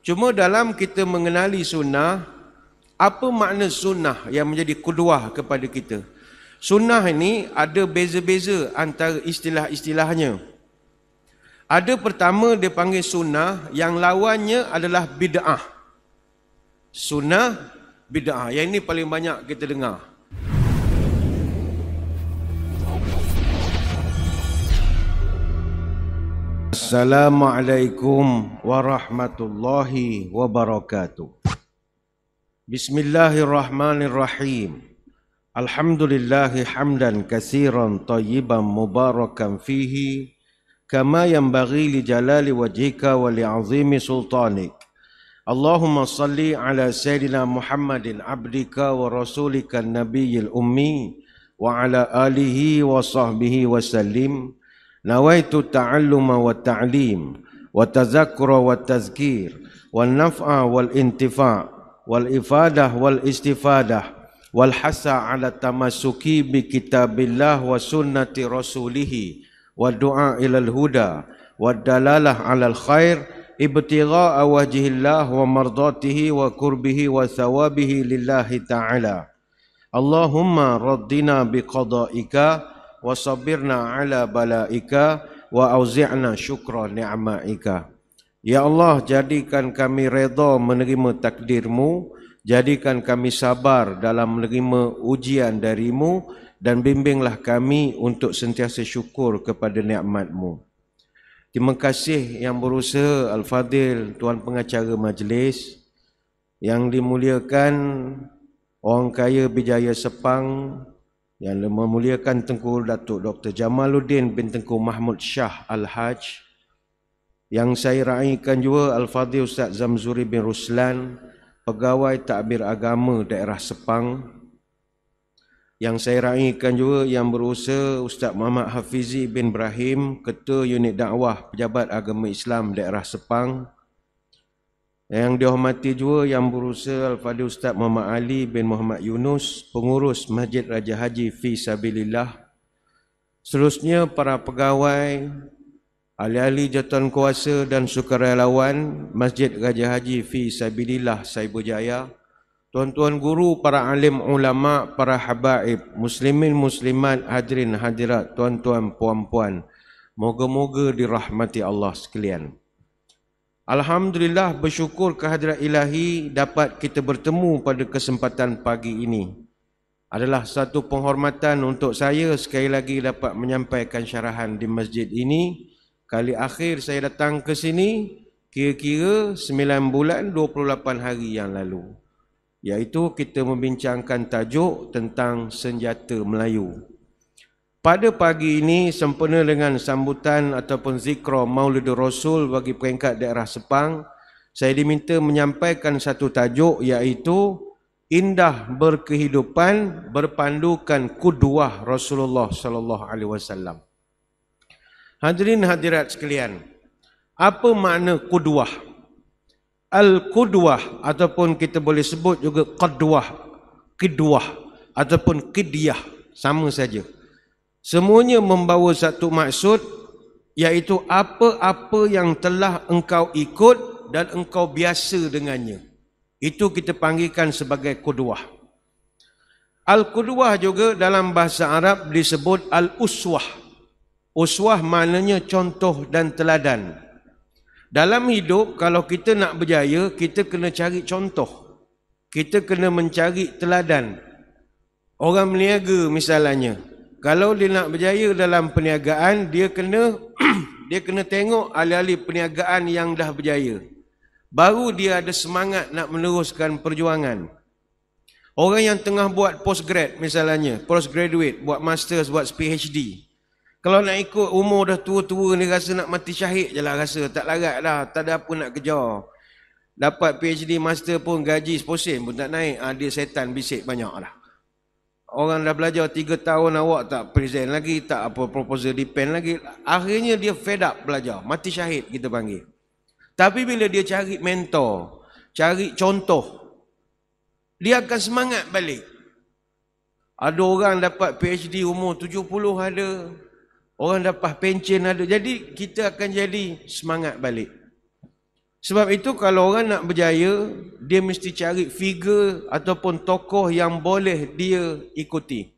Cuma dalam kita mengenali sunnah, apa makna sunnah yang menjadi qudwah kepada kita? Sunnah ini ada beza-beza antara istilah-istilahnya. Ada pertama dia panggil sunnah, yang lawannya adalah bid'ah. Sunnah, bid'ah. Yang ini paling banyak kita dengar. Assalamualaikum warahmatullahi wabarakatuh. Bismillahirrahmanirrahim. Alhamdulillahi hamdan katsiran tayyiban mubarakan fihi kama yanbaghi li jalali wajhika wa li 'azimi sultanik. Allahumma salli ala sayyidina Muhammadin abdika wa rasulika nabiyil ummi wa ala alihi wa sahbihi wa sallim. Nawaitu ta'alluma wa ta'lim wa tazakkura wa tazkir wa naf'a wal intifa' wal ifadah wal istifadah wal hasa ala tamassuki bi kitabillah wa sunnati rasulih wa du'a ilal huda wa dalalah alal khair ibtigha'a wajhillah wa mardatihi wa qurbihi wa thawabihi lillahi ta'ala. Allahumma raddina bi qada'ika wa sabirna ala balaika wa auzi'na syukra ni'maika. Ya Allah, jadikan kami redha menerima takdirmu, jadikan kami sabar dalam menerima ujian darimu, dan bimbinglah kami untuk sentiasa syukur kepada nikmatmu. Terima kasih yang berusaha Al-Fadil Tuan Pengacara Majlis, yang dimuliakan Orang Kaya Bijaya Sepang, yang memuliakan Tengku Datuk Dr. Jamaluddin bin Tengku Mahmud Shah Al-Haj, yang saya raikan juga Al-Fadhil Ustaz Zamzuri bin Ruslan, Pegawai Takbir Agama Daerah Sepang, yang saya raikan juga yang berusaha Ustaz Muhammad Hafizi bin Ibrahim, Ketua Unit Dakwah Pejabat Agama Islam Daerah Sepang, yang dihormati juga yang berusaha Al-Fadhil Ustaz Muhammad Ali bin Muhammad Yunus, Pengurus Masjid Raja Haji Fi Sabilillah. Seterusnya para pegawai, ahli-ahli jawatan kuasa dan sukarelawan Masjid Raja Haji Fi Sabilillah Cyberjaya, tuan-tuan guru, para alim ulama, para habaib, muslimin muslimat, hadirin hadirat, tuan-tuan puan-puan, moga-moga dirahmati Allah sekalian. Alhamdulillah, bersyukur kehadirat ilahi dapat kita bertemu pada kesempatan pagi ini. Adalah satu penghormatan untuk saya sekali lagi dapat menyampaikan syarahan di masjid ini. Kali akhir saya datang ke sini kira-kira 9 bulan 28 hari yang lalu. Iaitu kita membincangkan tajuk tentang senjata Melayu. Pada pagi ini sempena dengan sambutan ataupun zikra Maulidur Rasul bagi peringkat daerah Sepang, saya diminta menyampaikan satu tajuk iaitu indah berkehidupan berpandukan qudwah Rasulullah sallallahu alaihi wasallam. Hadirin hadirat sekalian, apa makna qudwah? Al-qudwah ataupun kita boleh sebut juga qadwah, qidwah ataupun qidyah, sama saja. Semuanya membawa satu maksud, iaitu apa-apa yang telah engkau ikut dan engkau biasa dengannya. Itu kita panggilkan sebagai qudwah. Al-qudwah juga dalam bahasa Arab disebut al-uswah. Uswah maknanya contoh dan teladan. Dalam hidup, kalau kita nak berjaya, kita kena cari contoh. Kita kena mencari teladan. Orang meniaga misalnya, kalau dia nak berjaya dalam perniagaan, dia kena tengok ahli-ahli perniagaan yang dah berjaya. Baru dia ada semangat nak meneruskan perjuangan. Orang yang tengah buat postgrad misalnya, postgraduate, buat masters, buat PhD. Kalau nak ikut umur dah tua-tua ni, rasa nak mati syahid je lah rasa. Tak larat dah, tak ada apa nak kejar. Dapat PhD, master pun gaji seposen pun tak naik. Dia setan bisik banyak lah. Orang dah belajar 3 tahun awak tak present lagi, tak apa proposal depend lagi. Akhirnya dia fed up belajar, mati syahid kita panggil. Tapi bila dia cari mentor, cari contoh, dia akan semangat balik. Ada orang dapat PhD umur 70 ada, orang dapat pencen ada. Jadi kita akan jadi semangat balik. Sebab itu kalau orang nak berjaya, dia mesti cari figure ataupun tokoh yang boleh dia ikuti.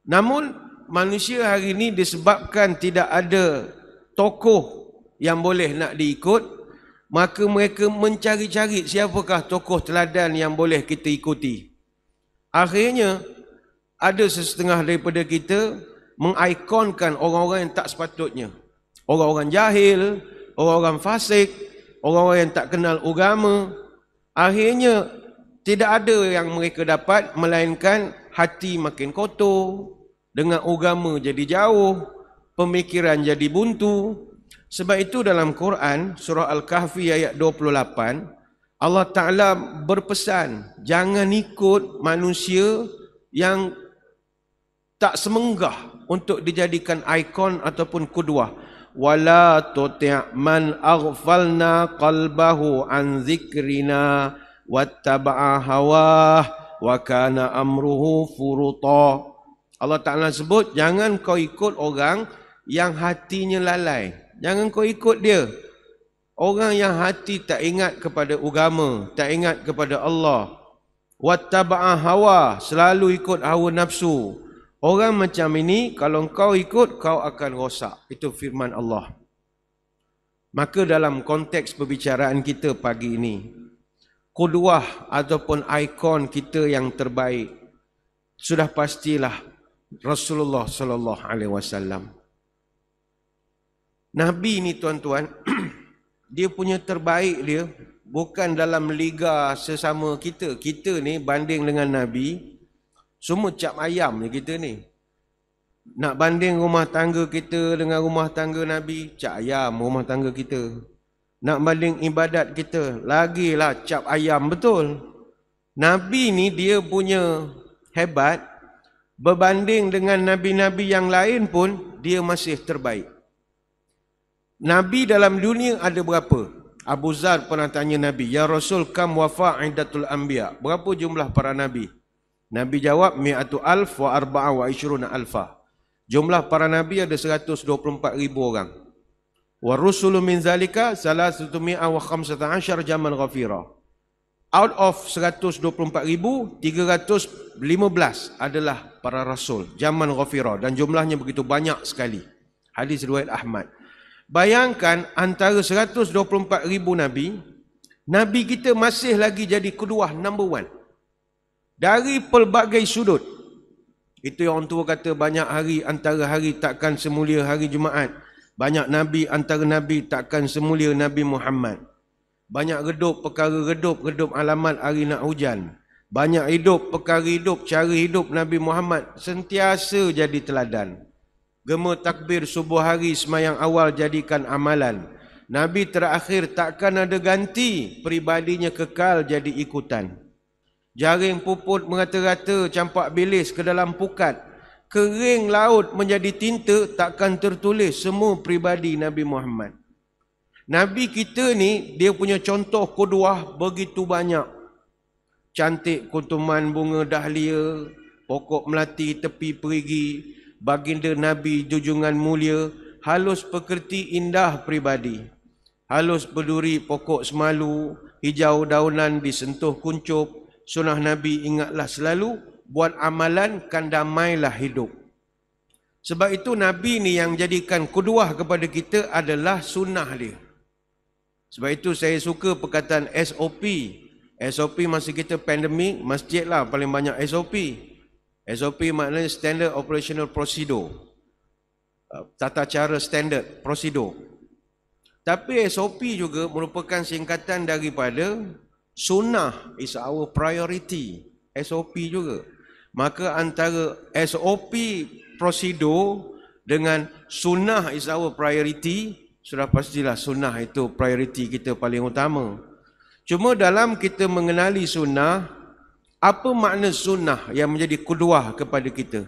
Namun manusia hari ini disebabkan tidak ada tokoh yang boleh nak diikut, maka mereka mencari-cari siapakah tokoh teladan yang boleh kita ikuti. Akhirnya ada sesetengah daripada kita mengikonkan orang-orang yang tak sepatutnya. Orang-orang jahil, orang-orang fasik, orang-orang yang tak kenal agama. Akhirnya tidak ada yang mereka dapat melainkan hati makin kotor, dengan agama jadi jauh, pemikiran jadi buntu. Sebab itu dalam Quran surah Al-Kahfi ayat 28, Allah Ta'ala berpesan, jangan ikut manusia yang tak semenggah untuk dijadikan ikon ataupun qudwah. Wala tuti' man aghfalna qalbahu an zikrina wattaba'a hawah wa kana amruhu furuta. Allah Ta'ala sebut, jangan kau ikut orang yang hatinya lalai. Jangan kau ikut dia. Orang yang hati tak ingat kepada agama, tak ingat kepada Allah. Wattaba'a hawa, selalu ikut hawa nafsu. Orang macam ini, kalau kau ikut, kau akan rosak. Itu firman Allah. Maka dalam konteks perbicaraan kita pagi ini, qudwah ataupun ikon kita yang terbaik, sudah pastilah Rasulullah sallallahu alaihi wasallam. Nabi ni tuan-tuan, dia punya terbaik dia bukan dalam liga sesama kita. Kita ni banding dengan Nabi, semua cap ayam ni kita ni. Nak banding rumah tangga kita dengan rumah tangga Nabi, cap ayam rumah tangga kita. Nak banding ibadat kita, lagilah cap ayam betul. Nabi ni dia punya hebat, berbanding dengan Nabi-Nabi yang lain pun, dia masih terbaik. Nabi dalam dunia ada berapa? Abu Zar pernah tanya Nabi, Ya Rasul, kam wafa'idatul anbiya? Berapa jumlah para Nabi? Nabi jawab, mi'atu alf wa arba'a wa ishruna alfa. Jumlah para Nabi ada 124,000 orang. Wa rusulu min zalika salasatu mi'a wa khamsata asyar jaman ghafira. Out of 124,000, 315 adalah para Rasul, zaman ghafira. Dan jumlahnya begitu banyak sekali. Hadis riwayat Ahmad. Bayangkan antara 124,000 Nabi, Nabi kita masih lagi jadi qudwah number one. Dari pelbagai sudut. Itu yang orang tua kata, banyak hari antara hari takkan semulia hari Jumaat. Banyak Nabi antara Nabi takkan semulia Nabi Muhammad. Banyak redup perkara redup alamat hari nak hujan. Banyak hidup perkara hidup, cara hidup Nabi Muhammad sentiasa jadi teladan. Gema takbir subuh hari semayang awal jadikan amalan. Nabi terakhir takkan ada ganti, peribadinya kekal jadi ikutan. Jaring puput merata-rata campak bilis ke dalam pukat. Kering laut menjadi tinta, takkan tertulis semua peribadi Nabi Muhammad. Nabi kita ni, dia punya contoh qudwah begitu banyak. Cantik kuntuman bunga dahlia, pokok melati tepi perigi, baginda Nabi junjungan mulia, halus pekerti indah pribadi. Halus berduri pokok semalu, hijau daunan disentuh kuncup, sunnah Nabi ingatlah selalu, buat amalan kan damailah hidup. Sebab itu Nabi ni yang jadikan qudwah kepada kita adalah sunnah dia. Sebab itu saya suka perkataan SOP. SOP masa kita pandemik, masjid lah paling banyak SOP. SOP maknanya Standard Operational Procedure. Tata cara standard, prosedur. Tapi SOP juga merupakan singkatan daripada sunnah is our priority. SOP juga. Maka antara SOP prosedur dengan sunnah is our priority, sudah pastilah sunnah itu priority kita paling utama. Cuma dalam kita mengenali sunnah, apa makna sunnah yang menjadi qudwah kepada kita?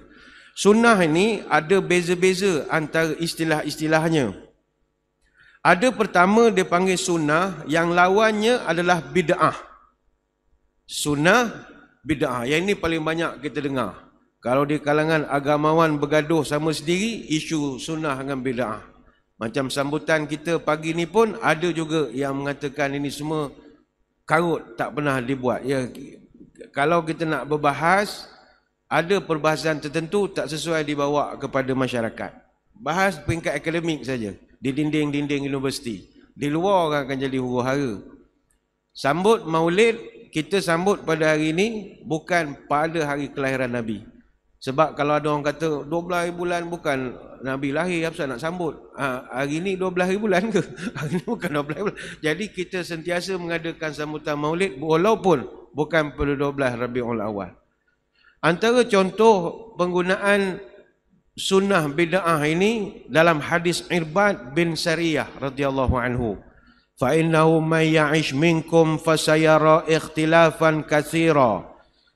Sunnah ini ada beza-beza antara istilah-istilahnya. Ada pertama dia panggil sunnah, yang lawannya adalah bid'ah. Sunnah, bid'ah. Yang ini paling banyak kita dengar. Kalau di kalangan agamawan bergaduh sama sendiri, isu sunnah dengan bid'ah. Macam sambutan kita pagi ni pun ada juga yang mengatakan ini semua karut, tak pernah dibuat. Ya, kalau kita nak berbahas, ada perbahasan tertentu tak sesuai dibawa kepada masyarakat. Bahas peringkat akademik saja, di dinding-dinding universiti. Di luar orang akan jadi huru-hara. Sambut Maulid, kita sambut pada hari ini bukan pada hari kelahiran Nabi. Sebab kalau ada orang kata 12 hari bulan bukan Nabi lahir, apa nak sambut? Hari ini 12 hari bulan ke? Hari ini bukan 12 hari bulan. Jadi kita sentiasa mengadakan sambutan Maulid walaupun bukan pada 12 Rabiul Awal. Antara contoh penggunaan sunnah bid'ah ini dalam hadis Irbad bin Sariyah radhiyallahu anhu. Fa innahu may ya'ish minkum fasayara ikhtilafan katsira.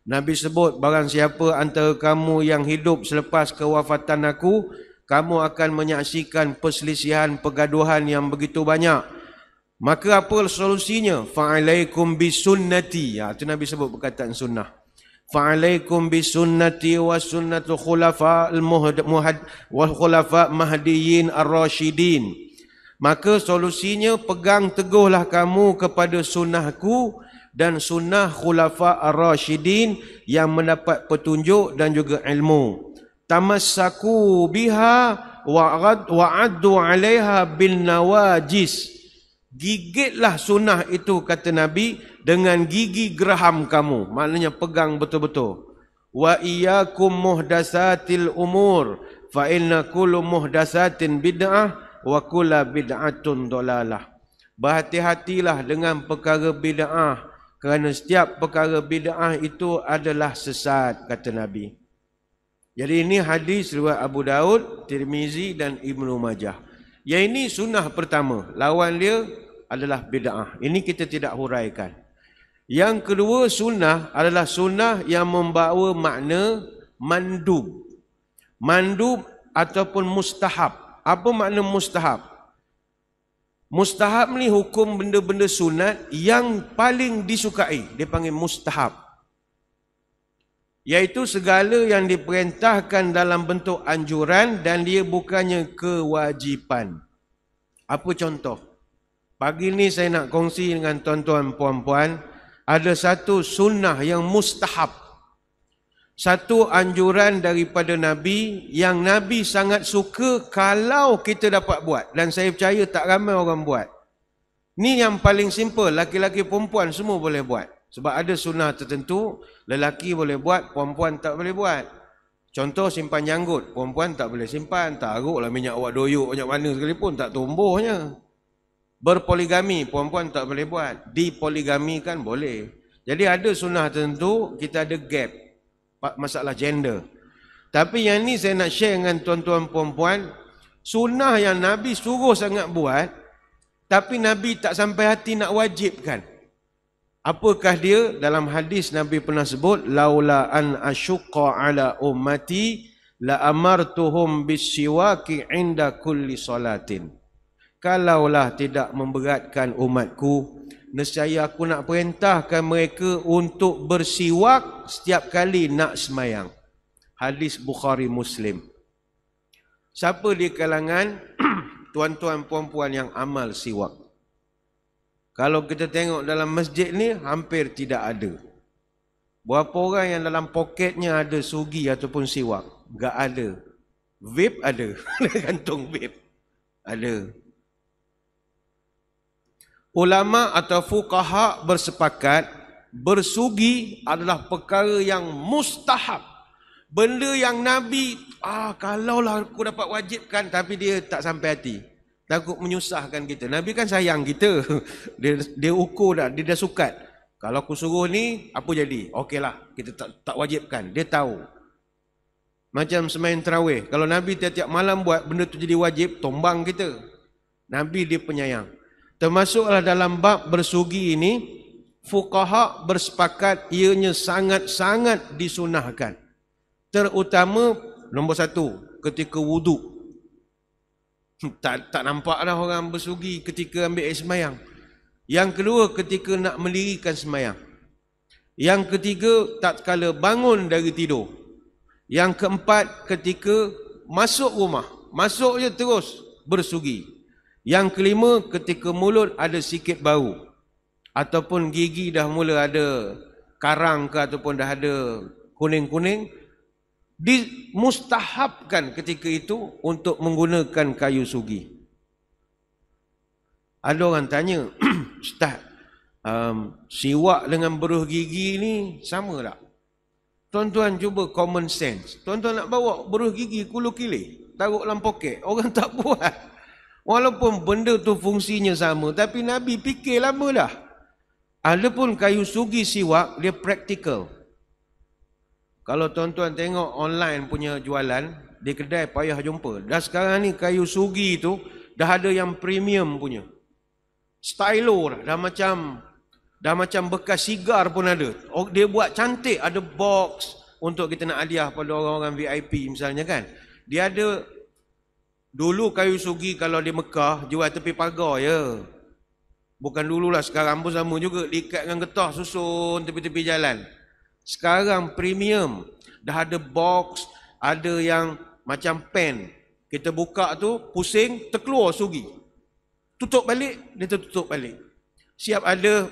Nabi sebut, barang siapa antara kamu yang hidup selepas kewafatan aku, kamu akan menyaksikan perselisihan, pergaduhan yang begitu banyak. Maka apa solusinya? Fa'alaikum bisunnati. Itu Nabi sebut perkataan sunnah. Fa'alaikum bisunnati wa sunnatul khulafa mahdiyin ar-rasyidin. Maka solusinya, pegang teguhlah kamu kepada sunnahku dan sunnah khulafa ar-rasyidin yang mendapat petunjuk dan juga ilmu. Tamassaku biha wa'addu 'alaiha bin nawajis. Gigitlah sunnah itu, kata Nabi, dengan gigi geraham kamu. Maknanya pegang betul-betul. Wa iyyakum muhdatsatil umur fa inna kullu muhdatsatin bid'ah wa kullu bid'atun dhalalah. Berhati-hatilah dengan perkara bid'ah, kerana setiap perkara bid'ah itu adalah sesat, kata Nabi. Jadi ini hadis riwayat Abu Daud, Tirmizi dan Ibnu Majah. Yang ini sunnah pertama, lawan dia adalah bid'ah. Ini kita tidak huraikan. Yang kedua sunnah adalah sunnah yang membawa makna mandub. Mandub ataupun mustahab. Apa makna mustahab? Mustahab ni hukum benda-benda sunat yang paling disukai. Dia panggil mustahab. Iaitu segala yang diperintahkan dalam bentuk anjuran dan dia bukannya kewajipan. Apa contoh? Pagi ni saya nak kongsi dengan tuan-tuan puan-puan, ada satu sunnah yang mustahab. Satu anjuran daripada Nabi yang Nabi sangat suka kalau kita dapat buat. Dan saya percaya tak ramai orang buat. Ni yang paling simple, laki-laki perempuan semua boleh buat. Sebab ada sunnah tertentu, lelaki boleh buat, perempuan tak boleh buat. Contoh simpan janggut, perempuan tak boleh simpan, taruhlah minyak awak doyuk banyak mana sekalipun, tak tumbuhnya. Berpoligami, perempuan tak boleh buat. Dipoligami kan boleh. Jadi ada sunnah tertentu, kita ada gap. Masalah gender. Tapi yang ni saya nak share dengan tuan-tuan perempuan, sunnah yang Nabi suruh sangat buat, tapi Nabi tak sampai hati nak wajibkan. Apakah dia? Dalam hadis Nabi pernah sebut, laula an asyqa ala ummati la amartuhum bisiwaki inda kulli salatin. Kalaulah tidak memberatkan umatku, nescaya aku nak perintahkan mereka untuk bersiwak setiap kali nak semayang. Hadis Bukhari Muslim. Siapa di kalangan tuan-tuan puan-puan yang amal siwak? Kalau kita tengok dalam masjid ni, hampir tidak ada. Berapa orang yang dalam poketnya ada sugi ataupun siwak? Tak ada. Vape ada. Gantung vape. Ada. Ulama atau fuqaha bersepakat, bersugi adalah perkara yang mustahab. Benda yang Nabi, kalaulah aku dapat wajibkan, tapi dia tak sampai hati. Takut menyusahkan kita. Nabi kan sayang kita. Dia ukur dah, dia dah sukat. Kalau aku suruh ni, apa jadi? Okeylah, kita tak wajibkan. Dia tahu. Macam sembahyang tarawih. Kalau Nabi tiap-tiap malam buat benda tu jadi wajib, tombang kita. Nabi dia penyayang. Termasuklah dalam bab bersugi ini, fuqaha bersepakat ianya sangat-sangat disunahkan. Terutama nombor satu, ketika wuduk. Tak nampak dah orang bersugi ketika ambil air semayang. Yang kedua, ketika nak mendirikan semayang. Yang ketiga, tak kala bangun dari tidur. Yang keempat, ketika masuk rumah. Masuk je terus bersugi. Yang kelima, ketika mulut ada sikit bau ataupun gigi dah mula ada karang ke ataupun dah ada kuning-kuning, dimustahabkan ketika itu untuk menggunakan kayu sugi. Ada orang tanya, Ustaz, siwak dengan beruh gigi ni sama tak? Tuan-tuan cuba common sense. Tuan-tuan nak bawa beruh gigi kulu kilih, taruh dalam poket. Orang tak buat. Walaupun benda tu fungsinya sama, tapi Nabi fikir lama dah. Adapun kayu sugi siwak, dia praktikal. Kalau tuan-tuan tengok online punya jualan, di kedai payah jumpa. Dah sekarang ni kayu sugi tu, dah ada yang premium punya. Stylo dah macam bekas sigar pun ada. Dia buat cantik, ada box untuk kita nak hadiah pada orang-orang VIP misalnya kan. Dia ada, dulu kayu sugi kalau di Mekah jual tepi pagar je. Bukan dululah, sekarang pun sama juga, diikat dengan getah susun tepi-tepi jalan. Sekarang premium, dah ada box, ada yang macam pen. Kita buka tu, pusing, terkeluar sugi. Tutup balik, dia tertutup balik. Siap ada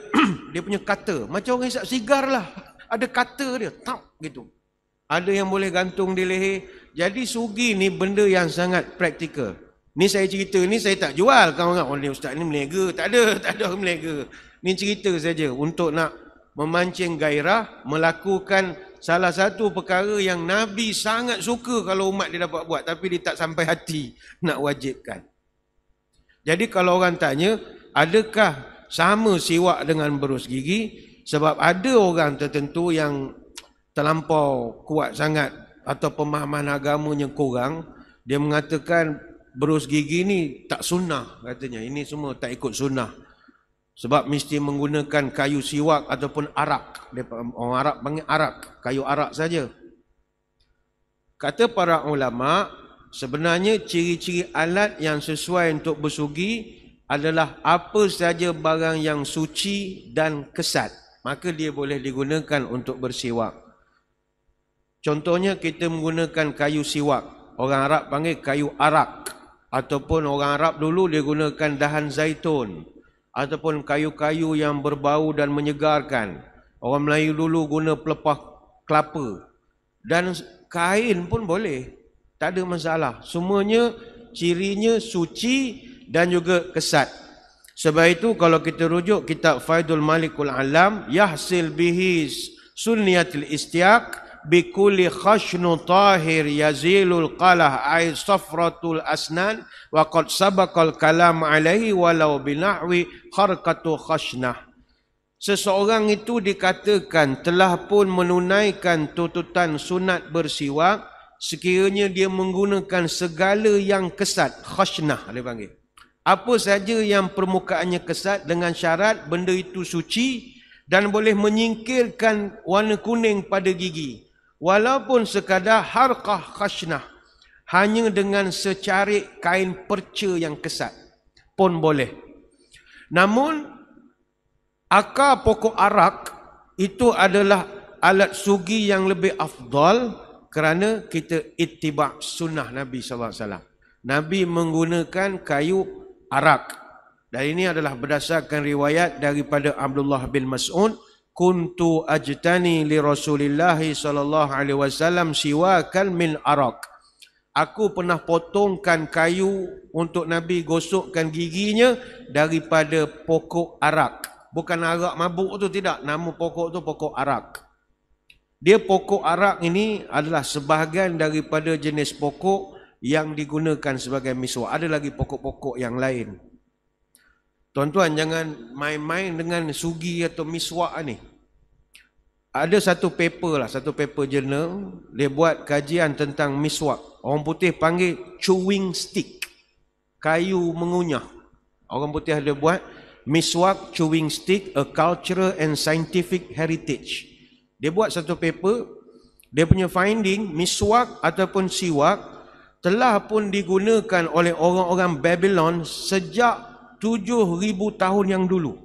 dia punya cutter, macam orang hisap sigar lah. Ada cutter dia, tap gitu. Ada yang boleh gantung di leher. Jadi sugi ni benda yang sangat praktikal. Ni saya cerita ni, saya tak jual. Kawan orang, oh ni ustaz ni meniaga. Tak ada meniaga. Ni cerita saja untuk nak memancing gairah, melakukan salah satu perkara yang Nabi sangat suka kalau umat dia dapat buat, tapi dia tak sampai hati nak wajibkan. Jadi kalau orang tanya, adakah sama siwak dengan berus gigi? Sebab ada orang tertentu yang terlampau kuat sangat atau pemahaman agamanya kurang, dia mengatakan berus gigi ni tak sunnah katanya. Ini semua tak ikut sunnah. Sebab mesti menggunakan kayu siwak ataupun arak. Orang Arab panggil arak, kayu arak saja. Kata para ulama, sebenarnya ciri-ciri alat yang sesuai untuk bersugi adalah apa saja barang yang suci dan kesat, maka dia boleh digunakan untuk bersiwak. Contohnya kita menggunakan kayu siwak. Orang Arab panggil kayu arak. Ataupun orang Arab dulu dia gunakan dahan zaitun. Ataupun kayu-kayu yang berbau dan menyegarkan. Orang Melayu dulu guna pelepah kelapa. Dan kain pun boleh. Tak ada masalah. Semuanya cirinya suci dan juga kesat. Sebab itu kalau kita rujuk kitab Faidul Malikul Alam, yahsil bihi sunniyatil istiaq bikulli khashnu tahir yazilul qalah ay safratul asnan wa qad sabaqal kalam alaihi walau binahwi harkatu khashnah. Seseorang itu dikatakan telah pun menunaikan tuntutan sunat bersiwak sekiranya dia menggunakan segala yang kesat, khashnah dia panggil. Apa saja yang permukaannya kesat dengan syarat benda itu suci dan boleh menyingkirkan warna kuning pada gigi. Walaupun sekadar harqah khashnah, hanya dengan secarik kain perca yang kesat pun boleh. Namun akar pokok arak itu adalah alat sugi yang lebih afdal kerana kita ittiba' sunnah Nabi SAW. Nabi menggunakan kayu arak. Dan ini adalah berdasarkan riwayat daripada Abdullah bin Mas'ud, kuntu ajtani li Rasulillah sallallahu alaihi wasallam siwakan min arak. Aku pernah potongkan kayu untuk Nabi gosokkan giginya daripada pokok arak. Bukan arak mabuk tu, tidak. Nama pokok tu pokok arak. Dia pokok arak ini adalah sebahagian daripada jenis pokok yang digunakan sebagai miswak. Ada lagi pokok-pokok yang lain. Tuan-tuan jangan main-main dengan sugi atau miswak ni. Ada satu paper journal, dia buat kajian tentang miswak. Orang putih panggil chewing stick, kayu mengunyah. Orang putih ada buat miswak chewing stick, a cultural and scientific heritage. Dia buat satu paper, dia punya finding, miswak ataupun siwak telah pun digunakan oleh orang-orang Babylon sejak 7,000 tahun yang dulu.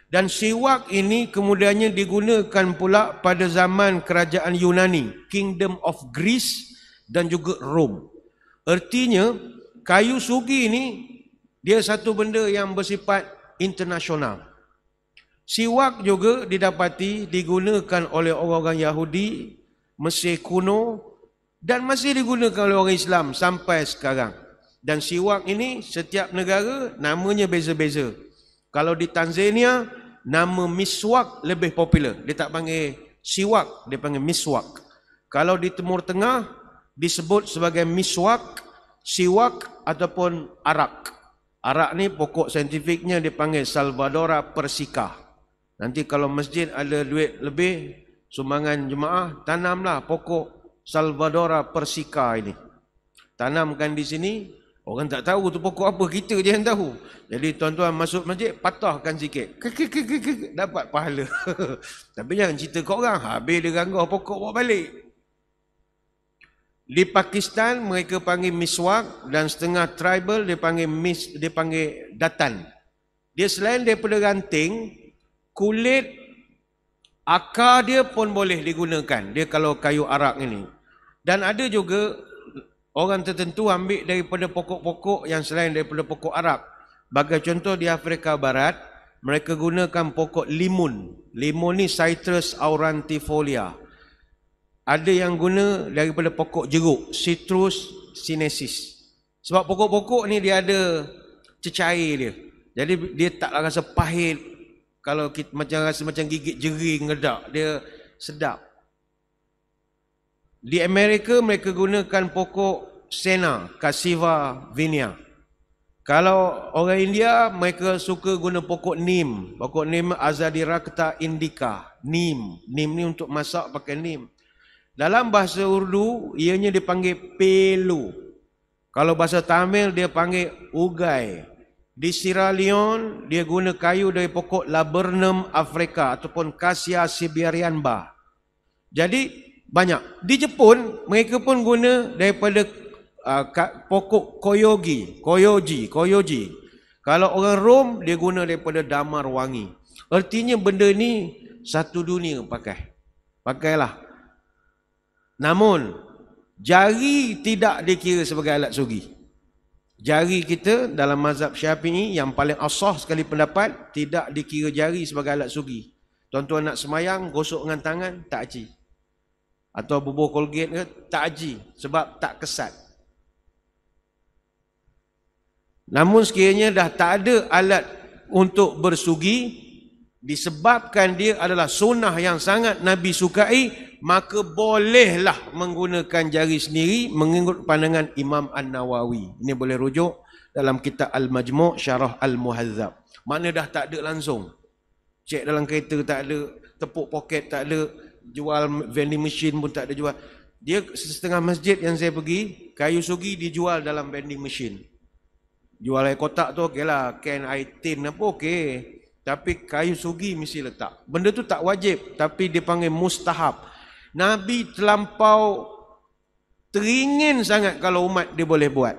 Dan siwak ini kemudiannya digunakan pula pada zaman kerajaan Yunani, Kingdom of Greece dan juga Rom. Artinya, kayu sugi ni dia satu benda yang bersifat internasional. Siwak juga didapati digunakan oleh orang-orang Yahudi, Mesir kuno dan masih digunakan oleh orang Islam sampai sekarang. Dan siwak ini setiap negara namanya beza-beza. Kalau di Tanzania, nama miswak lebih popular. Dia tak panggil siwak, dia panggil miswak. Kalau di Timur Tengah disebut sebagai miswak, siwak ataupun arak. Arak ni pokok saintifiknya dipanggil Salvadora persica. Nanti kalau masjid ada duit lebih, sumbangan jemaah, tanamlah pokok Salvadora persica ini. Tanamkan di sini, orang tak tahu tu pokok apa, kita je yang tahu. Jadi tuan-tuan masuk masjid, patahkan sikit. Dapat pahala. Tapi jangan cerita kat orang, habis dia ganggu pokok bawa balik. Di Pakistan mereka panggil miswak dan setengah tribal dia panggil datan. Dia selain daripada ranting, kulit akar dia pun boleh digunakan. Dia kalau kayu arak ini. Dan ada juga orang tertentu ambil daripada pokok-pokok yang selain daripada pokok arak. Bagi contoh di Afrika Barat, mereka gunakan pokok limun. Limun ni Citrus aurantifolia. Ada yang guna daripada pokok jeruk, Citrus sinensis. Sebab pokok-pokok ni dia ada cecair dia. Jadi dia tak rasa pahit. Kalau kita macam rasa macam gigit jering ngedak, dia sedap. Di Amerika mereka gunakan pokok Senna, Cassiva vinea. Kalau orang India mereka suka guna pokok Neem. Pokok Neem Azadirachta indica. Neem. Neem ni untuk masak pakai neem. Dalam bahasa Urdu ianya dipanggil pelu. Kalau bahasa Tamil dia panggil ugai. Di Sierra Leone, dia guna kayu dari pokok Laburnum africa ataupun Cassia siberianba. Jadi, banyak. Di Jepun, mereka pun guna daripada pokok koyoji. Kalau orang Rom, dia guna daripada damar wangi. Artinya benda ni satu dunia pakai. Pakailah. Namun, jari tidak dikira sebagai alat sugi. Jari kita dalam mazhab Syafi'i yang paling asah sekali pendapat, tidak dikira jari sebagai alat sugi. Tuan-tuan nak semayang, gosok dengan tangan, tak aji. Atau bubuh Colgate ke, tak aji. Sebab tak kesat. Namun sekiranya dah tak ada alat untuk bersugi, disebabkan dia adalah sunnah yang sangat Nabi sukai, maka bolehlah menggunakan jari sendiri mengikut pandangan Imam An-Nawawi. Ini boleh rujuk dalam kitab Al-Majmu' Syarah Al-Muhadzab. Mana dah tak ada langsung. Cek dalam kereta tak ada, tepuk poket tak ada, jual vending machine pun tak ada jual. Dia setengah masjid yang saya pergi, kayu sugi dijual dalam vending machine. Jual air kotak tu okey lah, can air tin apa okey. Tapi kayu sugi mesti letak. Benda tu tak wajib, tapi dipanggil mustahab. Nabi terlampau teringin sangat kalau umat dia boleh buat.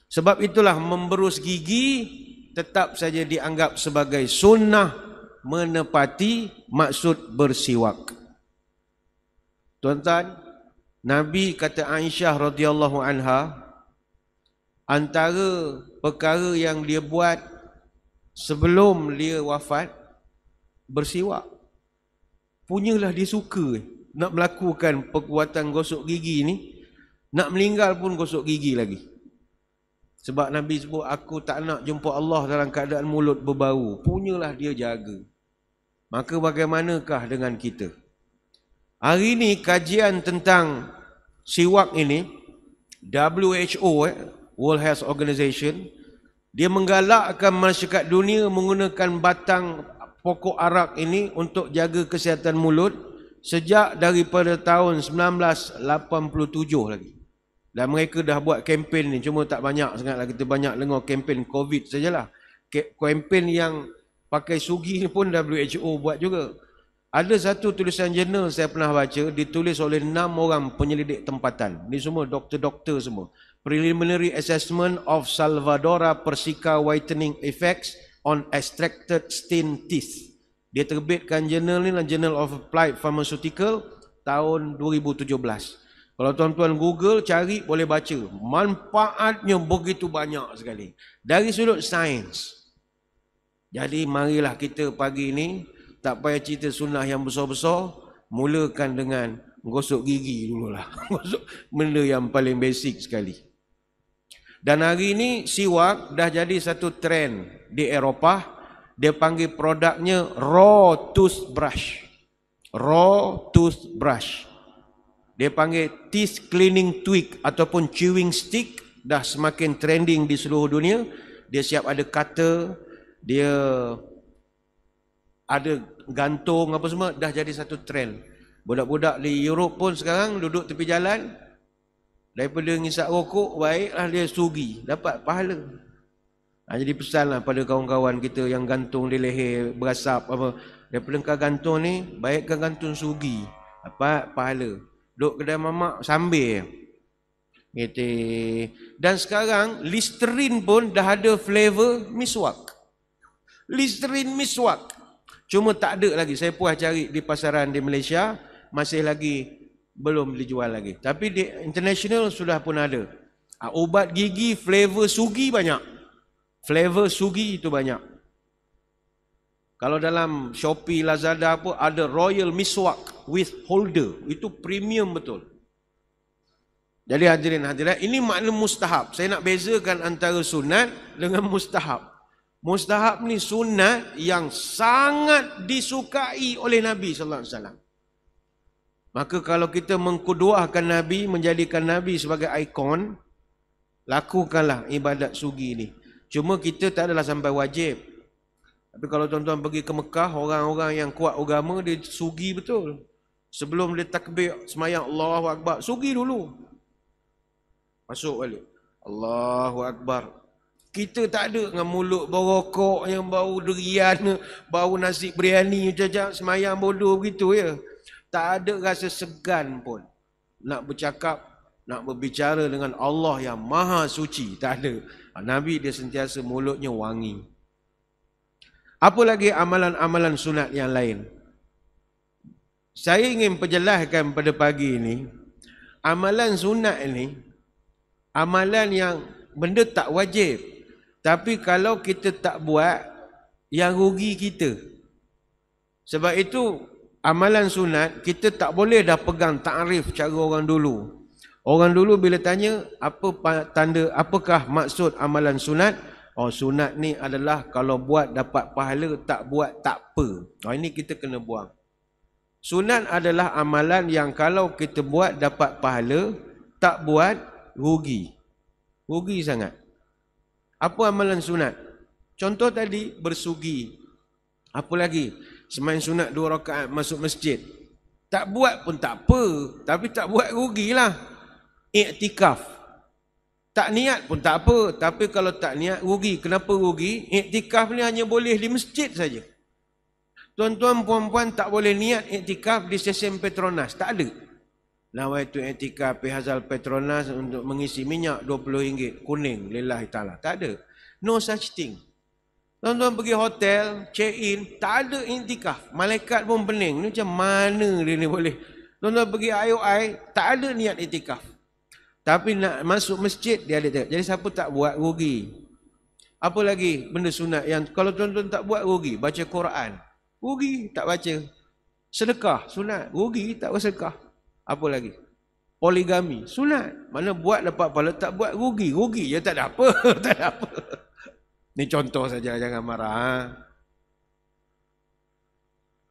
Sebab itulah memberus gigi tetap saja dianggap sebagai sunnah menepati maksud bersiwak. Tuan-tuan, Nabi kata Aisyah radhiyallahu anha, antara perkara yang dia buat sebelum dia wafat, bersiwak. Punyalah dia suka nak melakukan perbuatan gosok gigi ni, nak meninggal pun gosok gigi lagi. Sebab Nabi sebut, aku tak nak jumpa Allah dalam keadaan mulut berbau. Punyalah dia jaga. Maka bagaimanakah dengan kita? Hari ini kajian tentang siwak ini, WHO, World Health Organization, dia menggalakkan masyarakat dunia menggunakan batang pokok arak ini untuk jaga kesihatan mulut sejak daripada tahun 1987 lagi. Dan mereka dah buat kempen ni, cuma tak banyak sangatlah, kita banyak dengar kempen COVID sajalah. Kempen yang pakai sugi ni pun WHO buat juga. Ada satu tulisan jurnal saya pernah baca, ditulis oleh 6 orang penyelidik tempatan. Ni semua doktor-doktor semua. Preliminary Assessment of Salvadora persica Whitening Effects on Extracted Stained Teeth. Dia terbitkan jurnal ni, Journal of Applied Pharmaceutical tahun 2017. Kalau tuan-tuan Google cari boleh baca. Manfaatnya begitu banyak sekali. Dari sudut sains. Jadi marilah kita pagi ni tak payah cerita sunnah yang besar-besar, mulakan dengan gosok gigi dululah. Gosok benda yang paling basic sekali. Dan hari ni siwak dah jadi satu trend di Eropah. Dia panggil produknya raw toothbrush. Raw toothbrush. Dia panggil teeth cleaning twig ataupun chewing stick. Dah semakin trending di seluruh dunia. Dia siap ada cutter, dia ada gantung apa semua. Dah jadi satu trend. Budak-budak di Europe pun sekarang duduk tepi jalan, daripada ngisap rokok, baiklah dia sugi, dapat pahala. Jadi pesanlah pada kawan-kawan kita yang gantung di leher, berasap apa, daripada kau gantung ni, baik kau gantung sugi, dapat pahala. Duduk kedai mamak sambil gitu. Dan sekarang Listerine pun dah ada flavor miswak. Listerine miswak. Cuma tak ada lagi. Saya puas cari di pasaran di Malaysia, masih lagi belum dijual lagi. Tapi di international sudah pun ada. Ubat gigi flavor sugi banyak. Flavor sugi itu banyak. Kalau dalam Shopee, Lazada pun ada Royal Miswak with holder. Itu premium betul. Jadi hadirin hadirat, ini makna mustahab. Saya nak bezakan antara sunat dengan mustahab. Mustahab ni sunat yang sangat disukai oleh Nabi sallallahu alaihi wasallam. Maka kalau kita mengkuduahkan Nabi, menjadikan Nabi sebagai ikon, lakukanlah ibadat sugi ni. Cuma kita tak adalah sampai wajib. Tapi kalau tuan-tuan pergi ke Mekah, orang-orang yang kuat agama, dia sugi betul. Sebelum dia takbir semayang Allahu Akbar, sugi dulu. Masuk balik. Allahu Akbar. Kita tak ada dengan mulut bau rokok yang bau durian, bau nasi biryani, jajak semayang bodoh begitu ya. Tak ada rasa segan pun nak bercakap, nak berbicara dengan Allah yang maha suci. Tak ada. Nabi dia sentiasa mulutnya wangi. Apa lagi amalan-amalan sunat yang lain? Saya ingin perjelaskan pada pagi ini, amalan sunat ini, amalan yang benda tak wajib. Tapi kalau kita tak buat, yang rugi kita. Sebab itu, amalan sunat, kita tak boleh dah pegang ta'rif cara orang dulu. Orang dulu bila tanya, apakah maksud amalan sunat? Oh, sunat ni adalah kalau buat dapat pahala, tak buat tak apa. Oh, ini kita kena buang. Sunat adalah amalan yang kalau kita buat dapat pahala, tak buat rugi. Rugi sangat. Apa amalan sunat? Contoh tadi, bersugi. Apa lagi? Semain sunat 2 rakaat masuk masjid. Tak buat pun tak apa. Tapi tak buat rugilah. Iktikaf. Tak niat pun tak apa. Tapi kalau tak niat, rugi. Kenapa rugi? Iktikaf ni hanya boleh di masjid saja. Tuan-tuan, puan-puan tak boleh niat iktikaf di stesen Petronas. Tak ada. Nawaitu i'tikaf fi hazal Petronas untuk mengisi minyak RM20 kuning lillahi ta'ala. Tak ada. No such thing. Tuan-tuan pergi hotel, check in, tak ada i'tikaf. Malaikat pun pening. Ni macam mana dia ni boleh? Tuan-tuan pergi IOI, tak ada niat i'tikaf. Tapi nak masuk masjid, dia ada. Jadi siapa tak buat, rugi. Apa lagi benda sunat yang kalau tuan-tuan tak buat, rugi? Baca Quran. Rugi, tak baca. Sedekah, sunat. Rugi, tak bersedekah. Apa lagi? Poligami, sunat. Mana buat dapat pahala, tak buat rugi. Rugi je tak ada apa. Tak ada apa. Ni contoh saja, jangan marah. Ha?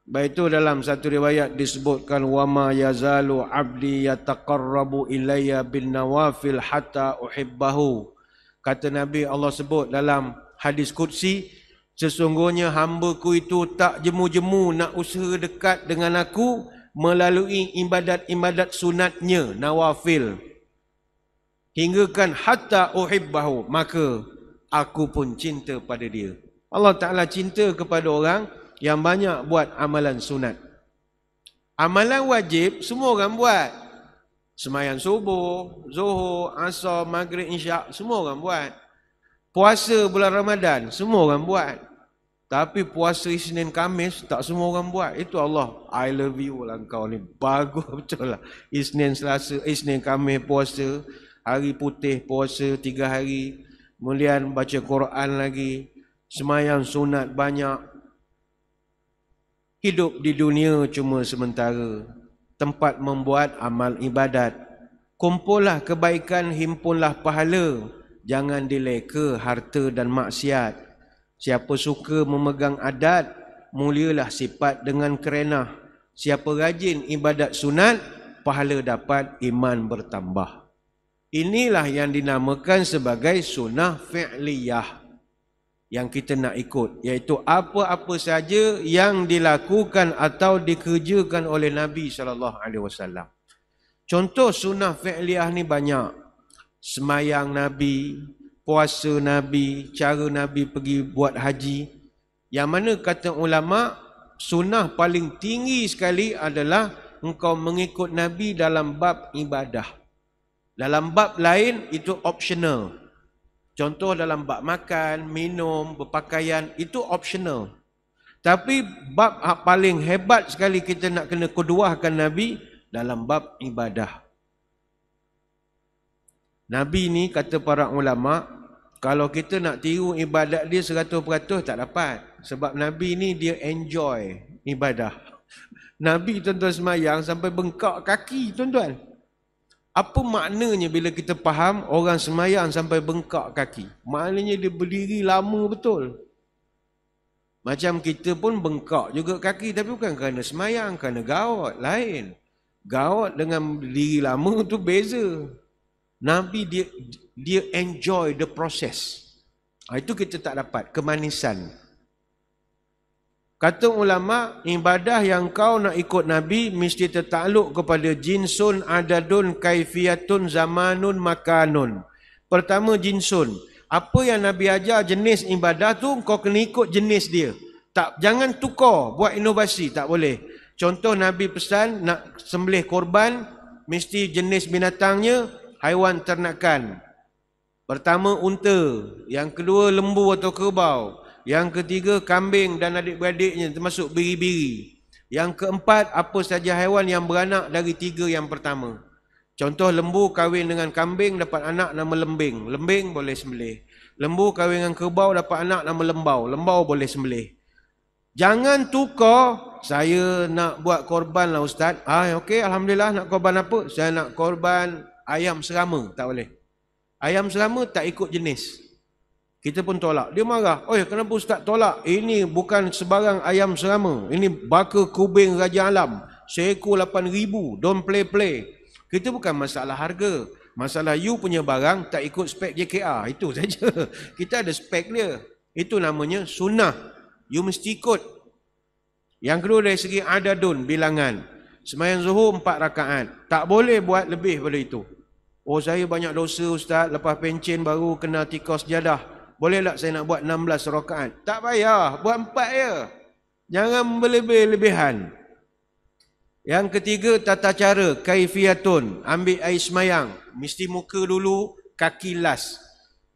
Baik itu dalam satu riwayat disebutkan wama yazalu abdi yataqarrabu ilayya bin nawafil hatta uhibbahu. Kata Nabi, Allah sebut dalam hadis qudsi, sesungguhnya hamba-Ku itu tak jemu-jemu nak usaha dekat dengan aku melalui ibadat-ibadat sunatnya, nawafil. Hinggakan hatta uhibbahu, maka aku pun cinta pada dia. Allah Ta'ala cinta kepada orang yang banyak buat amalan sunat. Amalan wajib, semua orang buat. Sembahyang subuh, zuhur, asar, maghrib, isyak, semua orang buat. Puasa bulan Ramadan, semua orang buat. Tapi puasa Isnin Khamis tak semua orang buat. Itu Allah, I love you lah kau ni. Bagus betul lah. Isnin Selasa, Isnin Khamis puasa, hari putih puasa 3 hari. Kemudian baca Quran lagi, semayang sunat banyak. Hidup di dunia cuma sementara. Tempat membuat amal ibadat. Kumpullah kebaikan, himpunlah pahala. Jangan dileka harta dan maksiat. Siapa suka memegang adat, mulialah sifat dengan kerenah. Siapa rajin ibadat sunat, pahala dapat, iman bertambah. Inilah yang dinamakan sebagai sunnah fi'liyah yang kita nak ikut, iaitu apa-apa saja yang dilakukan atau dikerjakan oleh Nabi SAW. Contoh sunnah fi'liyah ni banyak. Semayang Nabi, puasa Nabi, cara Nabi pergi buat haji. Yang mana kata ulama, sunnah paling tinggi sekali adalah engkau mengikut Nabi dalam bab ibadah. Dalam bab lain itu optional. Contoh dalam bab makan, minum, berpakaian, itu optional. Tapi bab paling hebat sekali kita nak kena keduahkan Nabi dalam bab ibadah. Nabi ni kata para ulama, kalau kita nak tiru ibadat dia 100% tak dapat. Sebab Nabi ni dia enjoy ibadah. Nabi tuan-tuan semayang sampai bengkak kaki tuan-tuan. Apa maknanya bila kita faham orang semayang sampai bengkak kaki? Maknanya dia berdiri lama betul. Macam kita pun bengkak juga kaki, tapi bukan kerana semayang, kerana gaut lain. Gaut dengan berdiri lama tu beza. Nabi dia enjoy the process. Itu kita tak dapat, kemanisan. Kata ulama, ibadah yang kau nak ikut Nabi mesti tertakluk kepada jinsun, adadun, kaifiyatun, zamanun, makanun. Pertama jinsun. Apa yang Nabi ajar jenis ibadah tu kau kena ikut jenis dia. Tak, jangan tukar, buat inovasi, tak boleh. Contoh Nabi pesan nak sembelih korban, mesti jenis binatangnya haiwan ternakan. Pertama unta, yang kedua lembu atau kerbau, yang ketiga kambing dan adik-beradiknya termasuk biri-biri. Yang keempat apa saja haiwan yang beranak dari 3 yang pertama. Contoh lembu kahwin dengan kambing dapat anak nama lembing, lembing boleh sembelih. Lembu kahwin dengan kerbau dapat anak nama lembau, lembau boleh sembelih. Jangan tukar, saya nak buat korban lah ustaz. Okey, alhamdulillah, nak korban apa? Saya nak korban ayam serama, tak boleh. Ayam serama tak ikut jenis. Kita pun tolak. Dia marah. Kenapa ustaz tolak? Ini bukan sebarang ayam serama. Ini baka kubing Raja Alam. Seekor 8,000. Don't play. Kita bukan masalah harga. Masalah you punya barang tak ikut spek JKR. Itu saja. Kita ada spek dia. Itu namanya sunnah. You mesti ikut. Yang kedua dari segi adadun, bilangan. Sembahyang zuhur 4 rakaat. Tak boleh buat lebih pada itu. Saya banyak dosa ustaz, lepas pencen baru kena tikar sejadah. Boleh tak saya nak buat 16 rakaat? Tak payah, buat 4 je. Jangan berlebih-lebihan. Yang ketiga, tata cara, kaifiyatun. Ambil air semayang. Mesti muka dulu, kaki last.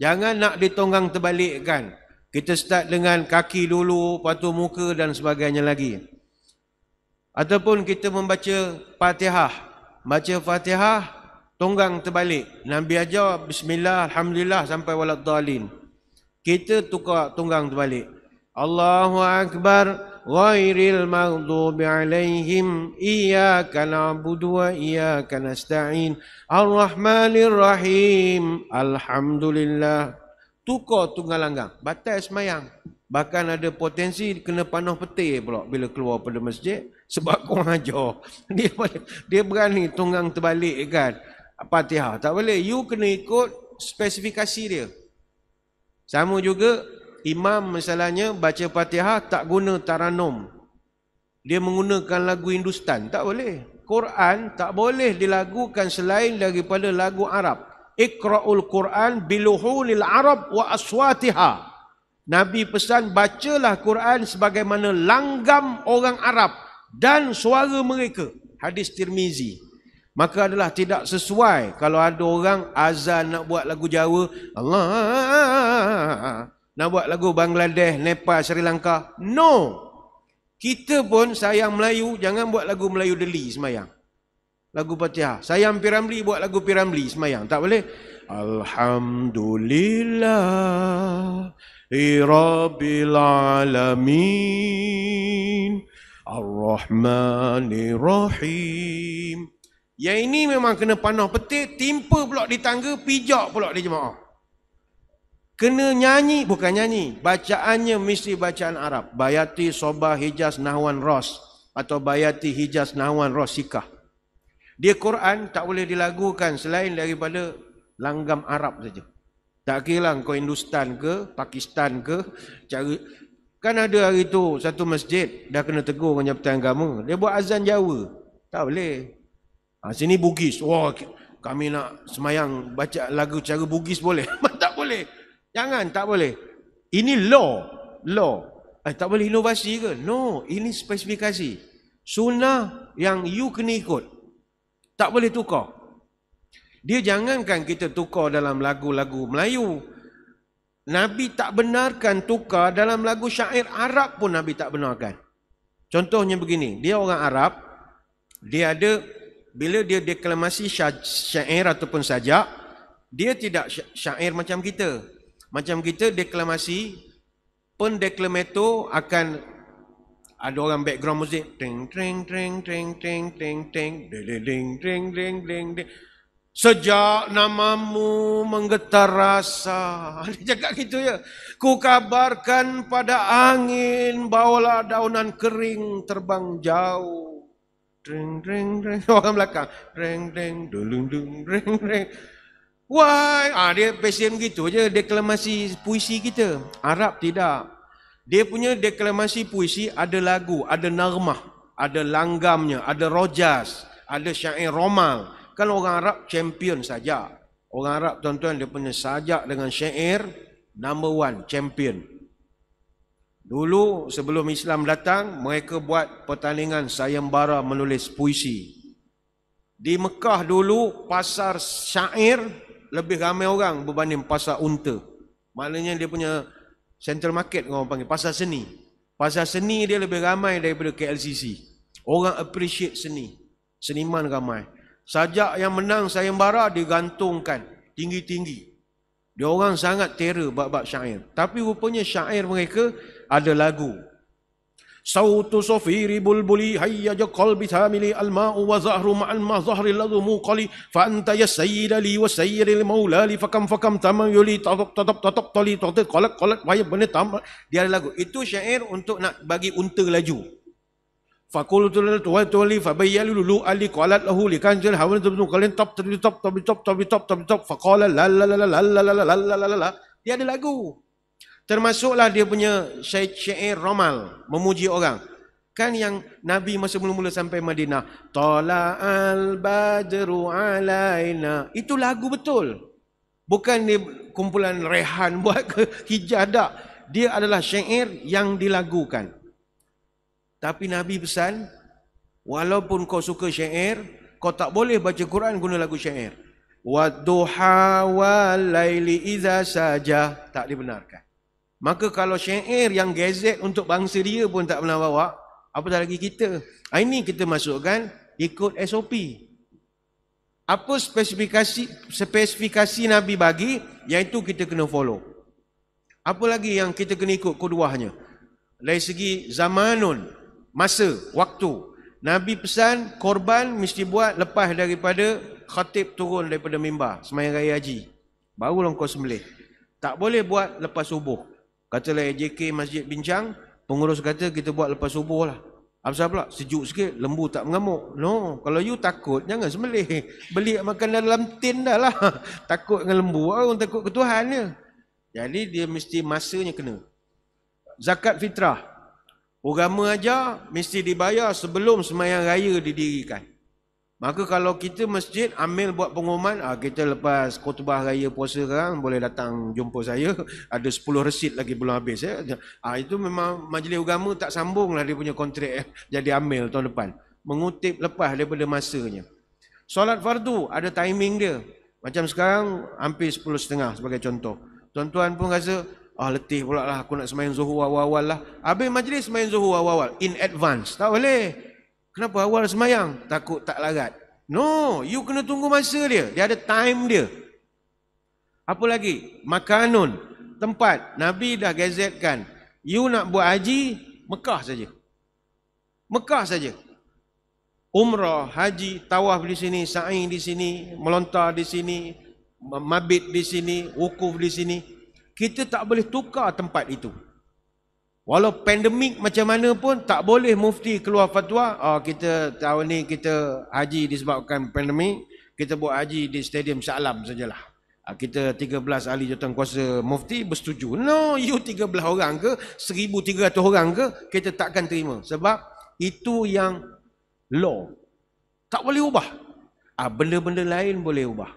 Jangan nak ditonggang terbalikkan. Kita start dengan kaki dulu, lepas tu muka dan sebagainya lagi. Ataupun kita membaca Fatihah. Baca Fatihah, tonggang terbalik. Nabi ajar bismillah, alhamdulillah sampai waladdallin. Kita tukar tonggang terbalik. Allahu akbar, ghairil maghdubi alaihim, iyyaka na'budu wa iyyaka nasta'in, ar-rahmanir rahim, alhamdulillah. Tukar tunggal langgang, batal semayang. Bahkan ada potensi kena panah petir pula bila keluar pada masjid sebab kau ajar. Dia berani tunggang terbalik kan. Fatihah tak boleh. You kena ikut spesifikasi dia. Sama juga imam misalnya baca Fatihah tak guna taranum. Dia menggunakan lagu Hindustan, tak boleh. Quran tak boleh dilagukan selain daripada lagu Arab. Iqra'ul Quran biluhunil Arab wa aswatiha. Nabi pesan bacalah Quran sebagaimana langgam orang Arab dan suara mereka. Hadis Tirmizi. Maka adalah tidak sesuai kalau ada orang azan nak buat lagu Jawa. Allah. Nak buat lagu Bangladesh, Nepal, Sri Lanka? No. Kita pun sayang Melayu, jangan buat lagu Melayu Deli semayang. Lagu Fatihah. Sayang Piramli, buat lagu Piramli semayang. Tak boleh. Alhamdulillah Rabbil Alamin Ar-Rahmanir-Rahim. Yang ini memang kena panah petik, timpa pula di tangga, pijak pula di jemaah. Kena nyanyi, bukan nyanyi. Bacaannya mesti bacaan Arab. Bayati, Sobah, Hijaz, Nahwan, Ros. Atau Bayati, Hijaz, Nahwan, Ros, Sikah. Dia Quran tak boleh dilagukan selain daripada langgam Arab saja. Tak kira lah kau Hindustan ke, Pakistan ke. Kan ada hari tu satu masjid dah kena tegur dengan Jabatan Agama. Dia buat azan Jawa. Tak boleh. Sini Bugis. Wah, kami nak semayang baca lagu cara Bugis boleh? Tak boleh. Jangan, tak boleh. Ini law. Tak boleh inovasi ke? No, ini spesifikasi. Sunnah yang you kena ikut. Tak boleh tukar. Dia jangankan kita tukar dalam lagu-lagu Melayu. Nabi tak benarkan tukar dalam lagu syair Arab pun Nabi tak benarkan. Contohnya begini, dia orang Arab, dia ada, bila dia deklamasi syair ataupun sajak, dia tidak syair macam kita. Macam kita deklamasi, pendeklamator akan ada orang background muzik, ting ting ting ting ting ting ting ding ding ding ding ding ding. Sejak namamu menggetar rasa. Dia cakap gitu ya. Ku kabarkan pada angin, bawalah daunan kering terbang jauh. Ding ding ding. Orang belakang. Ding ding dulung dung ding ding. Why? Dia passion gitu je deklamasi puisi kita. Arab tidak. Dia punya deklamasi puisi ada lagu, ada narmah, ada langgamnya, ada rojas, ada syair romal. Kalau orang Arab champion saja. Orang Arab tuan-tuan dia punya sajak dengan syair number one, champion. Dulu sebelum Islam datang, mereka buat pertandingan sayembara menulis puisi. Di Mekah dulu pasar syair lebih ramai orang berbanding pasar unta. Maknanya dia punya central market orang panggil, pasar seni. Pasar seni dia lebih ramai daripada KLCC. Orang appreciate seni. Seniman ramai. Sajak yang menang sayembara digantungkan tinggi-tinggi. Dia orang sangat terror bab-bab syair. Tapi rupanya syair mereka ada lagu. Sautu sofiri bulbuli hayyaja qalbi thamili al-ma'u wa zahru ma'al ma zahri ladhu muqali fa anta ya sayyida li wa sayyidil maula li fakam tamam yuli tatap tali tatap qalat wayab bani tam. Dia ada lagu. Itu syair untuk nak bagi unta laju. Faqultu tuwali fabayyalu lu ali qalat lahu li kanjil hawan tabnu qalin top faqala la la la la la la la la. Dia ada lagu. Termasuklah dia punya syair romal, memuji orang. Kan yang Nabi masa mula-mula sampai Madinah, Tala'al badru alaina. Itu lagu betul. Bukan dia kumpulan rehan buat ke hijadah. Dia adalah syair yang dilagukan. Tapi Nabi pesan, walaupun kau suka syair, kau tak boleh baca Quran guna lagu syair. Wadduha wal laili idza saja. Tak dibenarkan. Maka kalau syair yang gazet untuk bangsa dia pun tak pernah bawa, apatah lagi kita. Ini kita masukkan ikut SOP. Apa spesifikasi Nabi bagi, yang itu kita kena follow. Apa lagi yang kita kena ikut kuduahnya? Dari segi zamanun, masa, waktu. Nabi pesan korban mesti buat lepas daripada khatib turun daripada mimbar, sembahyang raya haji. Barulah kau sembelih. Tak boleh buat lepas subuh. Katalah AJK Masjid Bincang, pengurus kata kita buat lepas subuh lah. Apa pula? Sejuk sikit, lembu tak mengamuk. No, kalau you takut, jangan sembelih. Beli makan dalam tin dah lah. Takut dengan lembu, orang takut ke Tuhan je. Jadi dia mesti masanya kena. Zakat fitrah. Agama aja mesti dibayar sebelum sembahyang raya didirikan. Maka kalau kita masjid ambil buat pengumuman, kita lepas khutbah raya puasa sekarang boleh datang jumpa saya, ada 10 resit lagi belum habis. Itu memang majlis agama tak sambung lah dia punya kontrak, jadi ambil tahun depan. Mengutip lepas daripada masanya. Solat fardu ada timing dia. Macam sekarang hampir 10.30 sebagai contoh. Tuan-tuan pun rasa letih pula lah, aku nak sembahyang zuhur awal-awal lah. Habis majlis sembahyang zuhur awal-awal. In advance. Tak boleh. Kenapa awal sembahyang? Takut tak larat. No, you kena tunggu masa dia. Dia ada time dia. Apa lagi? Makanun. Tempat. Nabi dah gazetkan. You nak buat haji, Mekah saja. Mekah saja. Umrah, haji, tawaf di sini, sa'i di sini, melontar di sini, mabit di sini, wukuf di sini. Kita tak boleh tukar tempat itu. Walau pandemik macam mana pun, tak boleh mufti keluar fatwa, kita tahun ni kita haji disebabkan pandemik, kita buat haji di Stadium Shah Alam sajalah. Kita 13 ahli jawatankuasa mufti bersetuju. No, you 13 orang ke, 1,300 orang ke, kita takkan terima. Sebab itu yang law. Tak boleh ubah. Benda-benda lain boleh ubah.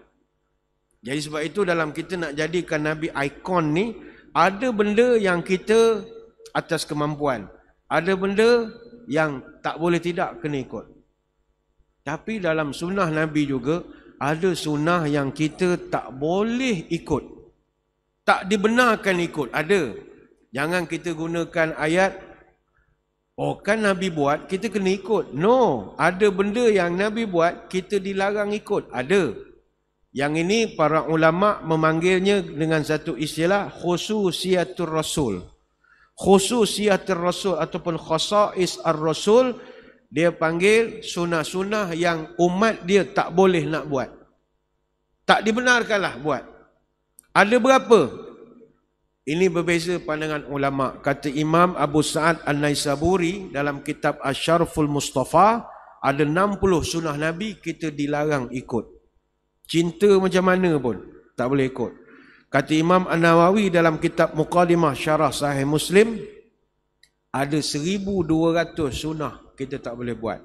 Jadi sebab itu dalam kita nak jadikan Nabi ikon ni, ada benda yang kita atas kemampuan. Ada benda yang tak boleh tidak kena ikut. Tapi dalam sunnah Nabi juga, ada sunnah yang kita tak boleh ikut. Tak dibenarkan ikut. Ada. Jangan kita gunakan ayat, kan Nabi buat, kita kena ikut. No. Ada benda yang Nabi buat, kita dilarang ikut. Ada. Yang ini para ulama memanggilnya dengan satu istilah khususiyatur rasul. Khususiyatur rasul ataupun khasais ar-rasul, dia panggil sunnah-sunnah yang umat dia tak boleh nak buat. Tak dibenarkanlah buat. Ada berapa? Ini berbeza pandangan ulama. Kata Imam Abu Sa'ad An-Naisaburi dalam kitab Asy-Syarful Mustafa, ada 60 sunnah Nabi kita dilarang ikut. Cinta macam mana pun tak boleh ikut. Kata Imam An-Nawawi dalam kitab Muqaddimah Syarah Sahih Muslim, ada 1,200 sunnah kita tak boleh buat.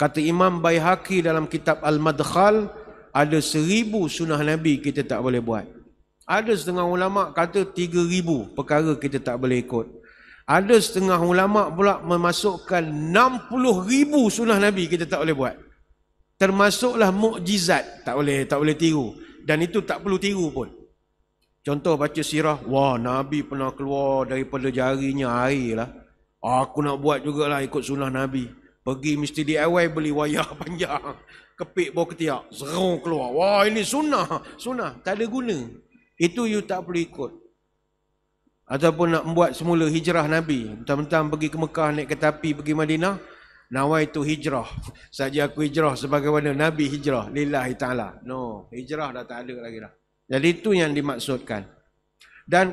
Kata Imam Baihaqi dalam kitab Al-Madkhal, ada 1,000 sunnah Nabi kita tak boleh buat. Ada setengah ulama kata 3,000 perkara kita tak boleh ikut. Ada setengah ulama pula memasukkan 60,000 sunnah Nabi kita tak boleh buat. Termasuklah mukjizat, tak boleh tiru. Dan itu tak perlu tiru pun. Contoh baca sirah, Nabi pernah keluar daripada jarinya air lah. Aku nak buat jugalah ikut sunnah Nabi. Pergi mesti DIY beli wayar panjang. Kepik bawah ketiak, serung keluar. Ini sunnah. Tak ada guna. Itu you tak perlu ikut. Ataupun nak buat semula hijrah Nabi. Mentang-mentang pergi ke Mekah, naik kereta api pergi Madinah. Nawaitu hijrah. Saja aku hijrah sebagaimana Nabi hijrah. Lillahi ta'ala. No, hijrah dah tak ada lagi dah. Jadi itu yang dimaksudkan. Dan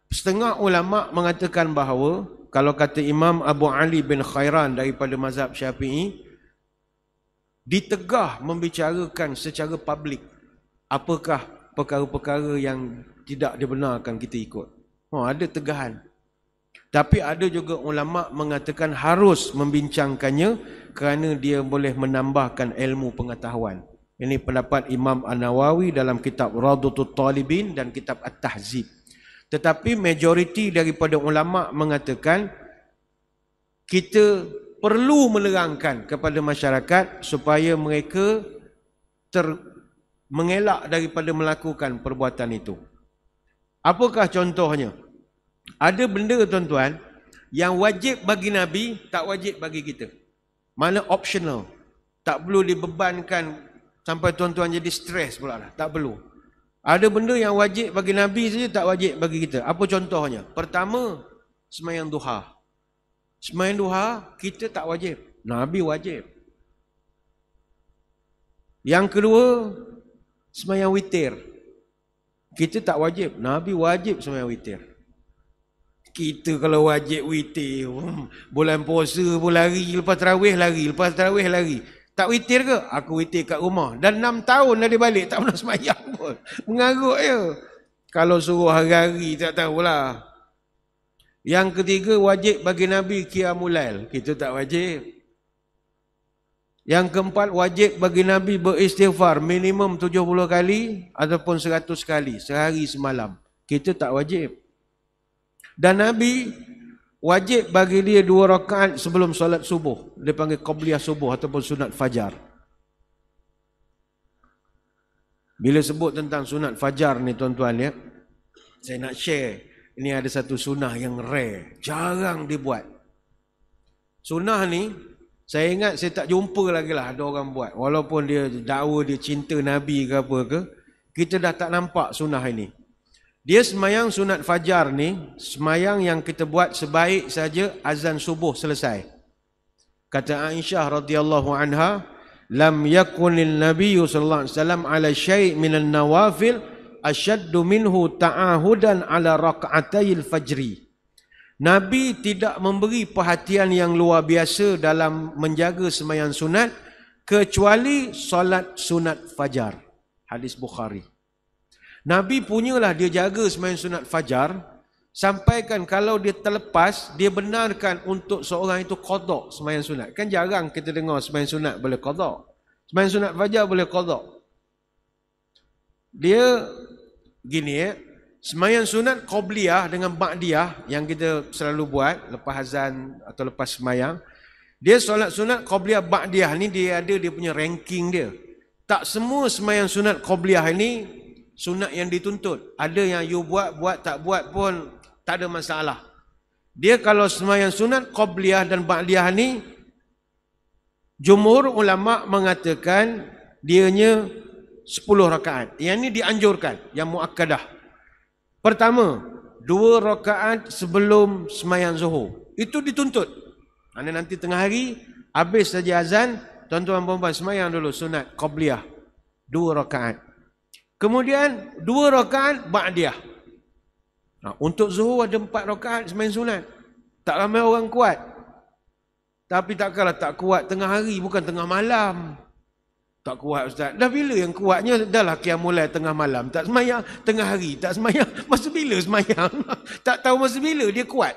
setengah ulama mengatakan bahawa, kalau kata Imam Abu Ali bin Khairan daripada mazhab Syafi'i, ditegah membicarakan secara publik apakah perkara-perkara yang tidak dibenarkan kita ikut. Ada tegahan. Tapi ada juga ulama mengatakan harus membincangkannya kerana dia boleh menambahkan ilmu pengetahuan. Ini pendapat Imam An-Nawawi dalam kitab Radhatul Talibin dan kitab At-Tahzib. Tetapi majoriti daripada ulama mengatakan kita perlu menerangkan kepada masyarakat supaya mereka mengelak daripada melakukan perbuatan itu. Apakah contohnya? Ada benda tuan-tuan yang wajib bagi Nabi, tak wajib bagi kita. Mana optional. Tak perlu dibebankan sampai tuan-tuan jadi stres pula lah. Tak perlu. Ada benda yang wajib bagi Nabi saja, tak wajib bagi kita. Apa contohnya? Pertama, sembahyang duha. Sembahyang duha, kita tak wajib. Nabi wajib. Yang kedua, sembahyang witir. Kita tak wajib. Nabi wajib sembahyang witir. Kita kalau wajib witir, bulan puasa pun lari, lepas tarawih lari, lepas tarawih lari. Tak witir ke? Aku witir kat rumah. Dan 6 tahun dah dia balik, tak pernah sembahyang pun. Mengarut je. Kalau suruh hari-hari, tak tahulah. Yang ketiga, wajib bagi Nabi Qiyamul Lail. Kita tak wajib. Yang keempat, wajib bagi Nabi beristighfar minimum 70 kali ataupun 100 kali, sehari semalam. Kita tak wajib. Dan Nabi wajib bagi dia 2 rakaat sebelum solat subuh. Dia panggil qabliyah subuh ataupun sunat fajar. Bila sebut tentang sunat fajar ni tuan-tuan ya, Saya nak share. Ini ada satu sunnah yang rare. Jarang dibuat. Sunnah ni, saya ingat saya tak jumpa lagi lah ada orang buat. Walaupun dia dakwa dia cinta Nabi ke apa ke, kita dah tak nampak sunnah ini. Dia semayang sunat fajar ni, semayang yang kita buat sebaik saja azan subuh selesai. Kata Aisyah radhiyallahu anha, lam yakunil nabiyyu sallallahu alaihi wasallam ala syai' minan nawafil asyaddu minhu ta'ahudan ala rak'atayil fajri. Nabi tidak memberi perhatian yang luar biasa dalam menjaga sembahyang sunat kecuali solat sunat fajar. Hadis Bukhari. Nabi punyalah dia jaga sembahyang sunat fajar, sampaikan kalau dia terlepas, dia benarkan untuk seorang itu qada sembahyang sunat. Kan jarang kita dengar sembahyang sunat boleh qada. Sembahyang sunat fajar boleh qada. Dia gini sembahyang sunat qabliyah dengan ba'diyah yang kita selalu buat lepas azan atau lepas sembahyang. Dia solat sunat qabliyah ba'diyah ni dia ada dia punya ranking dia. Tak semua sembahyang sunat qabliyah ini sunat yang dituntut. Ada yang you buat tak buat pun tak ada masalah. Dia kalau sembahyang sunat qabliyah dan ba'diyah ni, jumhur ulama mengatakan dianya 10 rakaat. Yang ni dianjurkan, yang muakkadah. Pertama, 2 rakaat sebelum sembahyang zuhur. Itu dituntut. Nanti tengah hari habis saja azan, tuan-tuan puan-puan sembahyang dulu sunat qabliyah 2 rakaat. Kemudian 2 rakaat ba'diyah. Untuk zuhur ada 4 rakaat sembahyang sunat. Tak ramai orang kuat. Tapi takkanlah tak kuat tengah hari, bukan tengah malam. Tak kuat ustaz. Dah bila yang kuatnya dah lah qiyamul lail tengah malam. Tak sembahyang tengah hari, tak sembahyang. Masa bila sembahyang? Tak tahu masa bila dia kuat.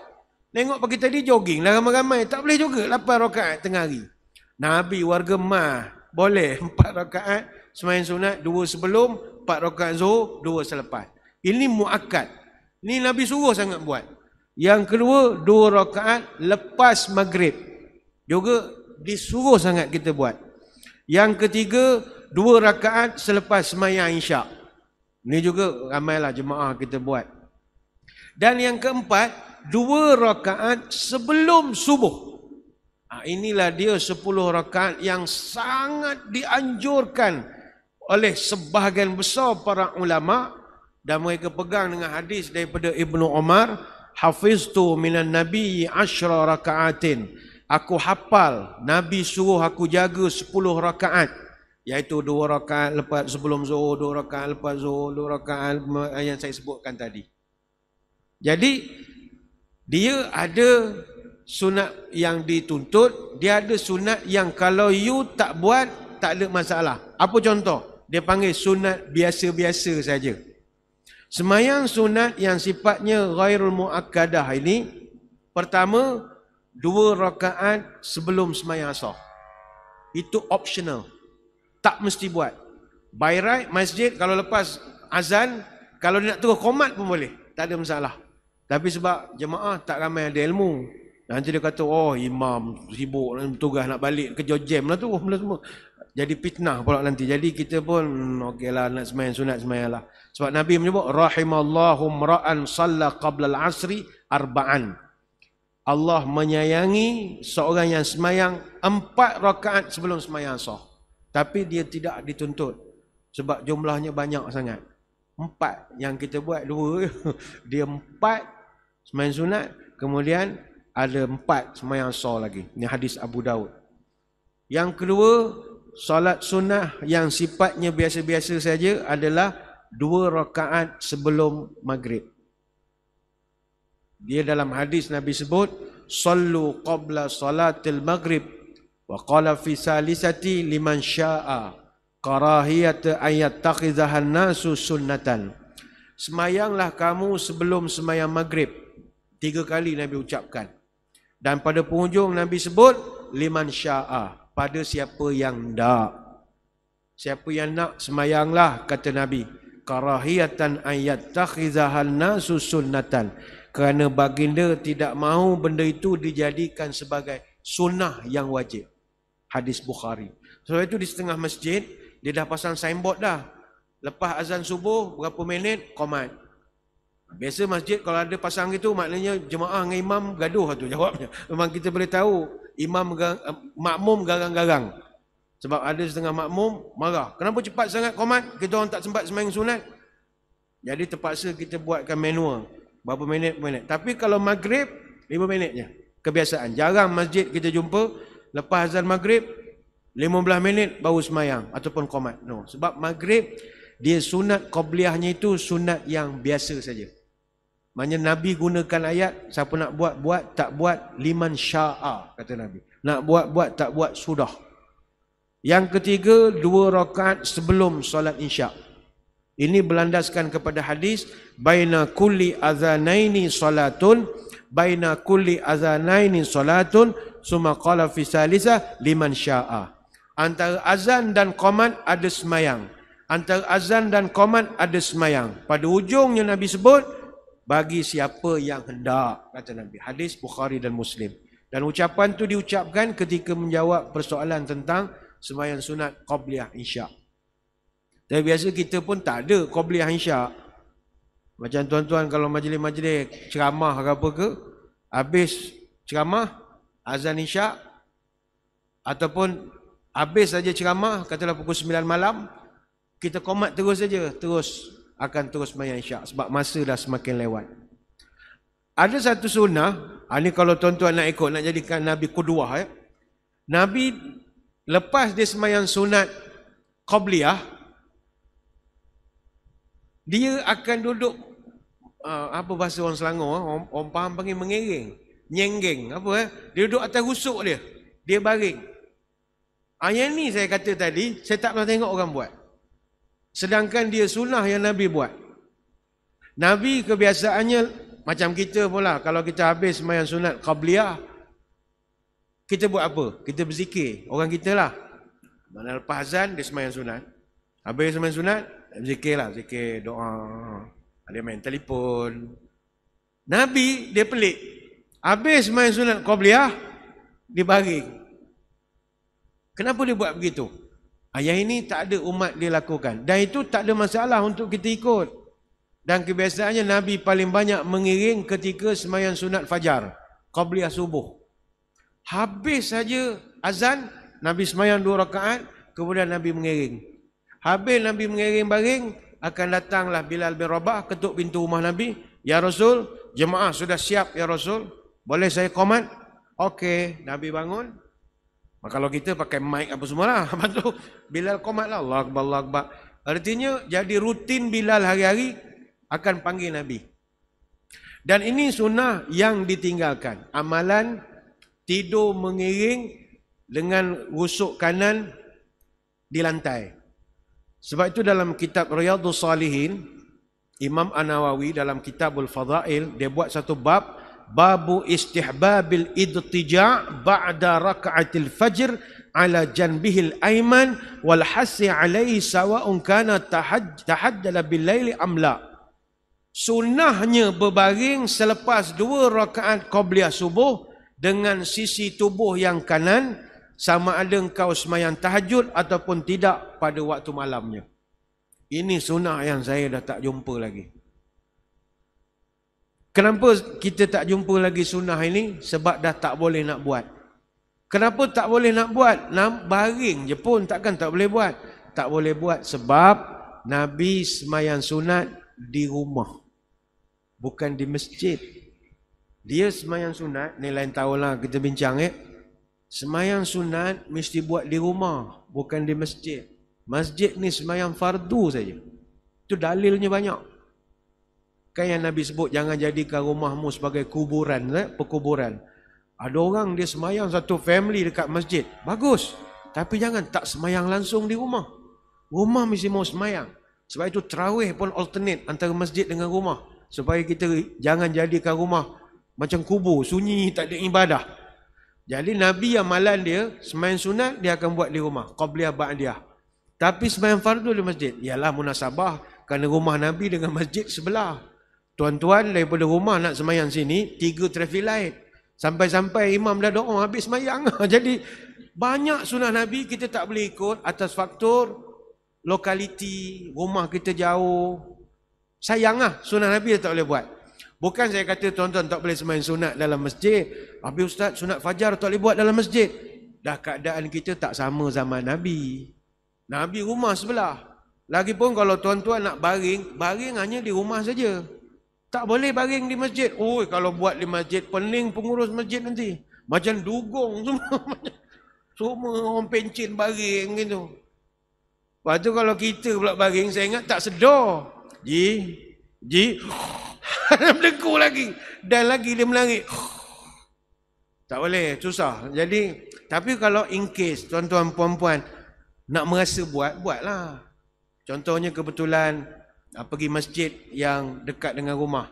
Tengok pagi tadi jogging lah ramai-ramai. Tak boleh juga 8 rakaat tengah hari. Nabi warga mah boleh 4 rakaat sembahyang sunat, 2 sebelum, 4 rakaat zuhur, 2 selepas. Ini muakkad. Ini Nabi suruh sangat buat. Yang kedua, 2 rakaat lepas maghrib. Juga disuruh sangat kita buat. Yang ketiga, 2 rakaat selepas sembahyang isyak. Ini juga ramailah jemaah kita buat. Dan yang keempat, 2 rakaat sebelum subuh. Inilah dia 10 rakaat yang sangat dianjurkan oleh sebahagian besar para ulama, dan mereka pegang dengan hadis daripada Ibnu Umar, hafiztu minan nabi 10 rakaatin. Aku hafal Nabi suruh aku jaga 10 rakaat, iaitu 2 rakaat lepas sebelum zuhur, 2 rakaat lepas zuhur, 2 rakaat yang saya sebutkan tadi. Jadi dia ada sunat yang dituntut, dia ada sunat yang kalau you tak buat tak ada masalah. Apa contoh? Dia panggil sunat biasa-biasa saja. Sembahyang sunat yang sifatnya ghairul muakkadah ini, pertama 2 rakaat sebelum sembahyang asar. Itu optional. Tak mesti buat. By right masjid kalau lepas azan, kalau dia nak terus qomat pun boleh. Tak ada masalah. Tapi sebab jemaah tak ramai ada ilmu, nanti dia kata, oh imam sibuk tugas nak balik kerja jam lah tu semua. Jadi fitnah pula nanti. Jadi kita pun okeylah nak sembahyang sunat sembahyang lah. Sebab Nabi menyebut rahimallahu mra'an shalla qabla al-'asri arba'an. Allah menyayangi seorang yang sembahyang 4 rakaat sebelum sembahyang asar. Tapi dia tidak dituntut sebab jumlahnya banyak sangat. 4 yang kita buat 2 dia 4 sembahyang sunat, kemudian ada 4 sembahyang asar lagi. Ini hadis Abu Daud. Yang kedua, solat sunnah yang sifatnya biasa-biasa saja adalah 2 rakaat sebelum maghrib. Dia dalam hadis Nabi sebut, sallu qabla salatil maghrib wa qala fi salisati liman syaa karahiyat ayat takhizahan nasu sunnatan. Semayanglah kamu sebelum semayang maghrib. 3 kali Nabi ucapkan. Dan pada penghujung Nabi sebut liman syaa, pada siapa yang nak. Siapa yang nak semayanglah, kata Nabi. Karahiyatan ayat takhizahan nasu sunnatan. Kerana baginda tidak mahu benda itu dijadikan sebagai sunnah yang wajib. Hadis Bukhari. Sebab itu di setengah masjid, dia dah pasang signboard dah. Lepas azan subuh, berapa minit, qomat. Biasa masjid kalau ada pasang gitu maknanya jemaah dengan imam gaduh tu jawabnya. Memang kita boleh tahu makmum garang-garang. Sebab ada setengah makmum marah. Kenapa cepat sangat qomat? Kita orang tak sempat sembahyang sunat. Jadi terpaksa kita buatkan manual. Berapa minit. Tapi kalau maghrib 5 minit je. Kebiasaan. Jarang masjid kita jumpa lepas azan maghrib 15 minit baru sembahyang ataupun qomat. No. Sebab maghrib dia sunat qabliyahnya itu sunat yang biasa saja. Maknanya Nabi gunakan ayat siapa nak buat, tak buat, liman sya'a, kata Nabi. Nak buat, tak buat, sudah. Yang ketiga, 2 rakaat sebelum solat isya. Ini berlandaskan kepada hadis baina kulli azanaini salatun summa qala fi salisah liman sya'a. Antara azan dan qomat ada semayang. Antara azan dan qomat ada semayang. Pada ujungnya Nabi sebut bagi siapa yang hendak, kata Nabi. Hadis Bukhari dan Muslim. Dan ucapan tu diucapkan ketika menjawab persoalan tentang sembahyang sunat qabliyah isya. Tapi biasa kita pun tak ada qabliyah isya. Macam tuan-tuan kalau majlis-majlis ceramah ke apa ke, habis ceramah azan isya ataupun habis saja ceramah katalah pukul 9 malam, kita qomat terus saja, akan terus sembahyang isya sebab masa dah semakin lewat. Ada satu sunnah, ini kalau tuan-tuan nak ikut, nak jadikan Nabi qudwah, Nabi lepas dia sembahyang sunat qabliyah, dia akan duduk, apa bahasa orang Selangor, orang faham panggil mengereng, nyenggeng, dia duduk atas rusuk dia baring. Yang ni saya kata tadi, saya tak pernah tengok orang buat. Sedangkan dia sunnah yang Nabi buat. Nabi kebiasaannya macam kita pula, kalau kita habis sembahyang sunat qabliyah, kita buat apa? Kita berzikir. Orang kita lah. Mana lepas azan, dia sembahyang sunat. Habis sembahyang sunat, berzikir lah. Zikir, doa. Ada main telefon. Nabi, dia pelik. Habis sembahyang sunat qabliyah, dia baring. Kenapa dia buat begitu? Yang ini tak ada umat dia lakukan. Dan itu tak ada masalah untuk kita ikut. Dan kebiasaannya Nabi paling banyak mengiring ketika sembahyang sunat fajar, qabliyah subuh. Habis saja azan, Nabi sembahyang 2 rakaat, kemudian Nabi mengiring. Habis Nabi mengiring baring, akan datanglah Bilal bin Rabah, ketuk pintu rumah Nabi. Ya Rasul, jemaah sudah siap ya Rasul. Boleh saya qomat? Okey, Nabi bangun. Kalau kita pakai mic apa semua lah. Lepas tu Bilal qomat lah. Allah Akbar, Allah Akbar. Artinya jadi rutin Bilal hari-hari akan panggil Nabi. Dan ini sunnah yang ditinggalkan. Amalan tidur mengiring dengan rusuk kanan di lantai. Sebab itu dalam kitab Riyadhus Salihin, Imam An-Nawawi dalam Kitabul Fadail, dia buat satu bab, babu istihbabil idtija' ba'da raka'atil fajr ala janbihil ayman wal hasi alaihi sawa'un kana tahajjala bil laili am la. Sunnahnya berbaring selepas 2 rakaat qabliyah subuh dengan sisi tubuh yang kanan, sama ada engkau sembahyang tahajud ataupun tidak pada waktu malamnya. Ini sunnah yang saya dah tak jumpa lagi. Kenapa kita tak jumpa lagi sunnah ini? Sebab dah tak boleh nak buat. Kenapa tak boleh nak buat? Baring je pun takkan tak boleh buat. Tak boleh buat sebab Nabi sembahyang sunat di rumah, bukan di masjid. Dia sembahyang sunat, ni lain tahulah kita bincang sembahyang sunat mesti buat di rumah, bukan di masjid. Masjid ni sembahyang fardu saja. Itu dalilnya banyak. Kan yang Nabi sebut, jangan jadikan rumahmu sebagai kuburan, perkuburan. Ada orang dia sembahyang satu family dekat masjid, bagus. Tapi jangan tak sembahyang langsung di rumah. Rumah mesti mau sembahyang. Sebab itu tarawih pun alternate antara masjid dengan rumah. Supaya kita jangan jadikan rumah macam kubur, sunyi, tak ada ibadah. Jadi Nabi yang malam dia, sembahyang sunat dia akan buat di rumah, qabliyah ba'diyah. Tapi sembahyang fardu di masjid, ialah munasabah kerana rumah Nabi dengan masjid sebelah. Tuan-tuan daripada rumah nak sembahyang sini, 3 traffic light. Sampai-sampai imam dah doa habis sembahyang. Jadi banyak sunah Nabi kita tak boleh ikut atas faktor lokaliti, rumah kita jauh. Sayang lah, sunat Nabi dia tak boleh buat. Bukan saya kata tuan-tuan tak boleh sembahyang sunat dalam masjid. Habis ustaz, sunat fajar tak boleh buat dalam masjid. Dah keadaan kita tak sama zaman Nabi. Nabi rumah sebelah. Lagipun kalau tuan-tuan nak baring, baring hanya di rumah saja. Tak boleh baring di masjid. Oi, kalau buat di masjid, pening pengurus masjid nanti. Macam dugong semua. Semua orang pencin baring gitu. Lepas tu kalau kita pula baring, saya ingat tak sedar. Ji. Dia berdeku lagi. Dan lagi dia melangit. Tak boleh, susah. Jadi, tapi kalau in case tuan-tuan puan-puan nak merasa buat, buatlah. Contohnya kebetulan pergi masjid yang dekat dengan rumah.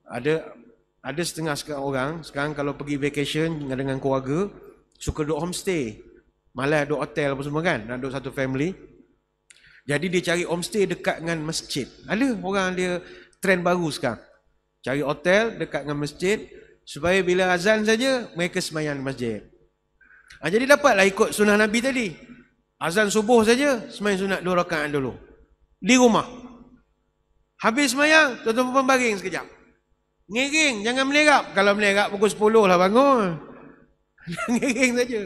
Ada setengah orang sekarang kalau pergi vacation dengan keluarga suka duduk homestay. Malah duduk hotel apa semua kan, nak duduk satu family. Jadi dia cari homestay dekat dengan masjid. Ada orang dia trend baru sekarang. Cari hotel dekat dengan masjid supaya bila azan saja mereka sembahyang di masjid. Jadi dapatlah ikut sunnah Nabi tadi. Azan subuh saja sembahyang sunat 2 rakaat dulu. Di rumah. Habis sembahyang, tuan-tuan puan baring sekejap. Ngiring, jangan melerap. Kalau melerap pukul 10 lah bangun. Ngiring saja.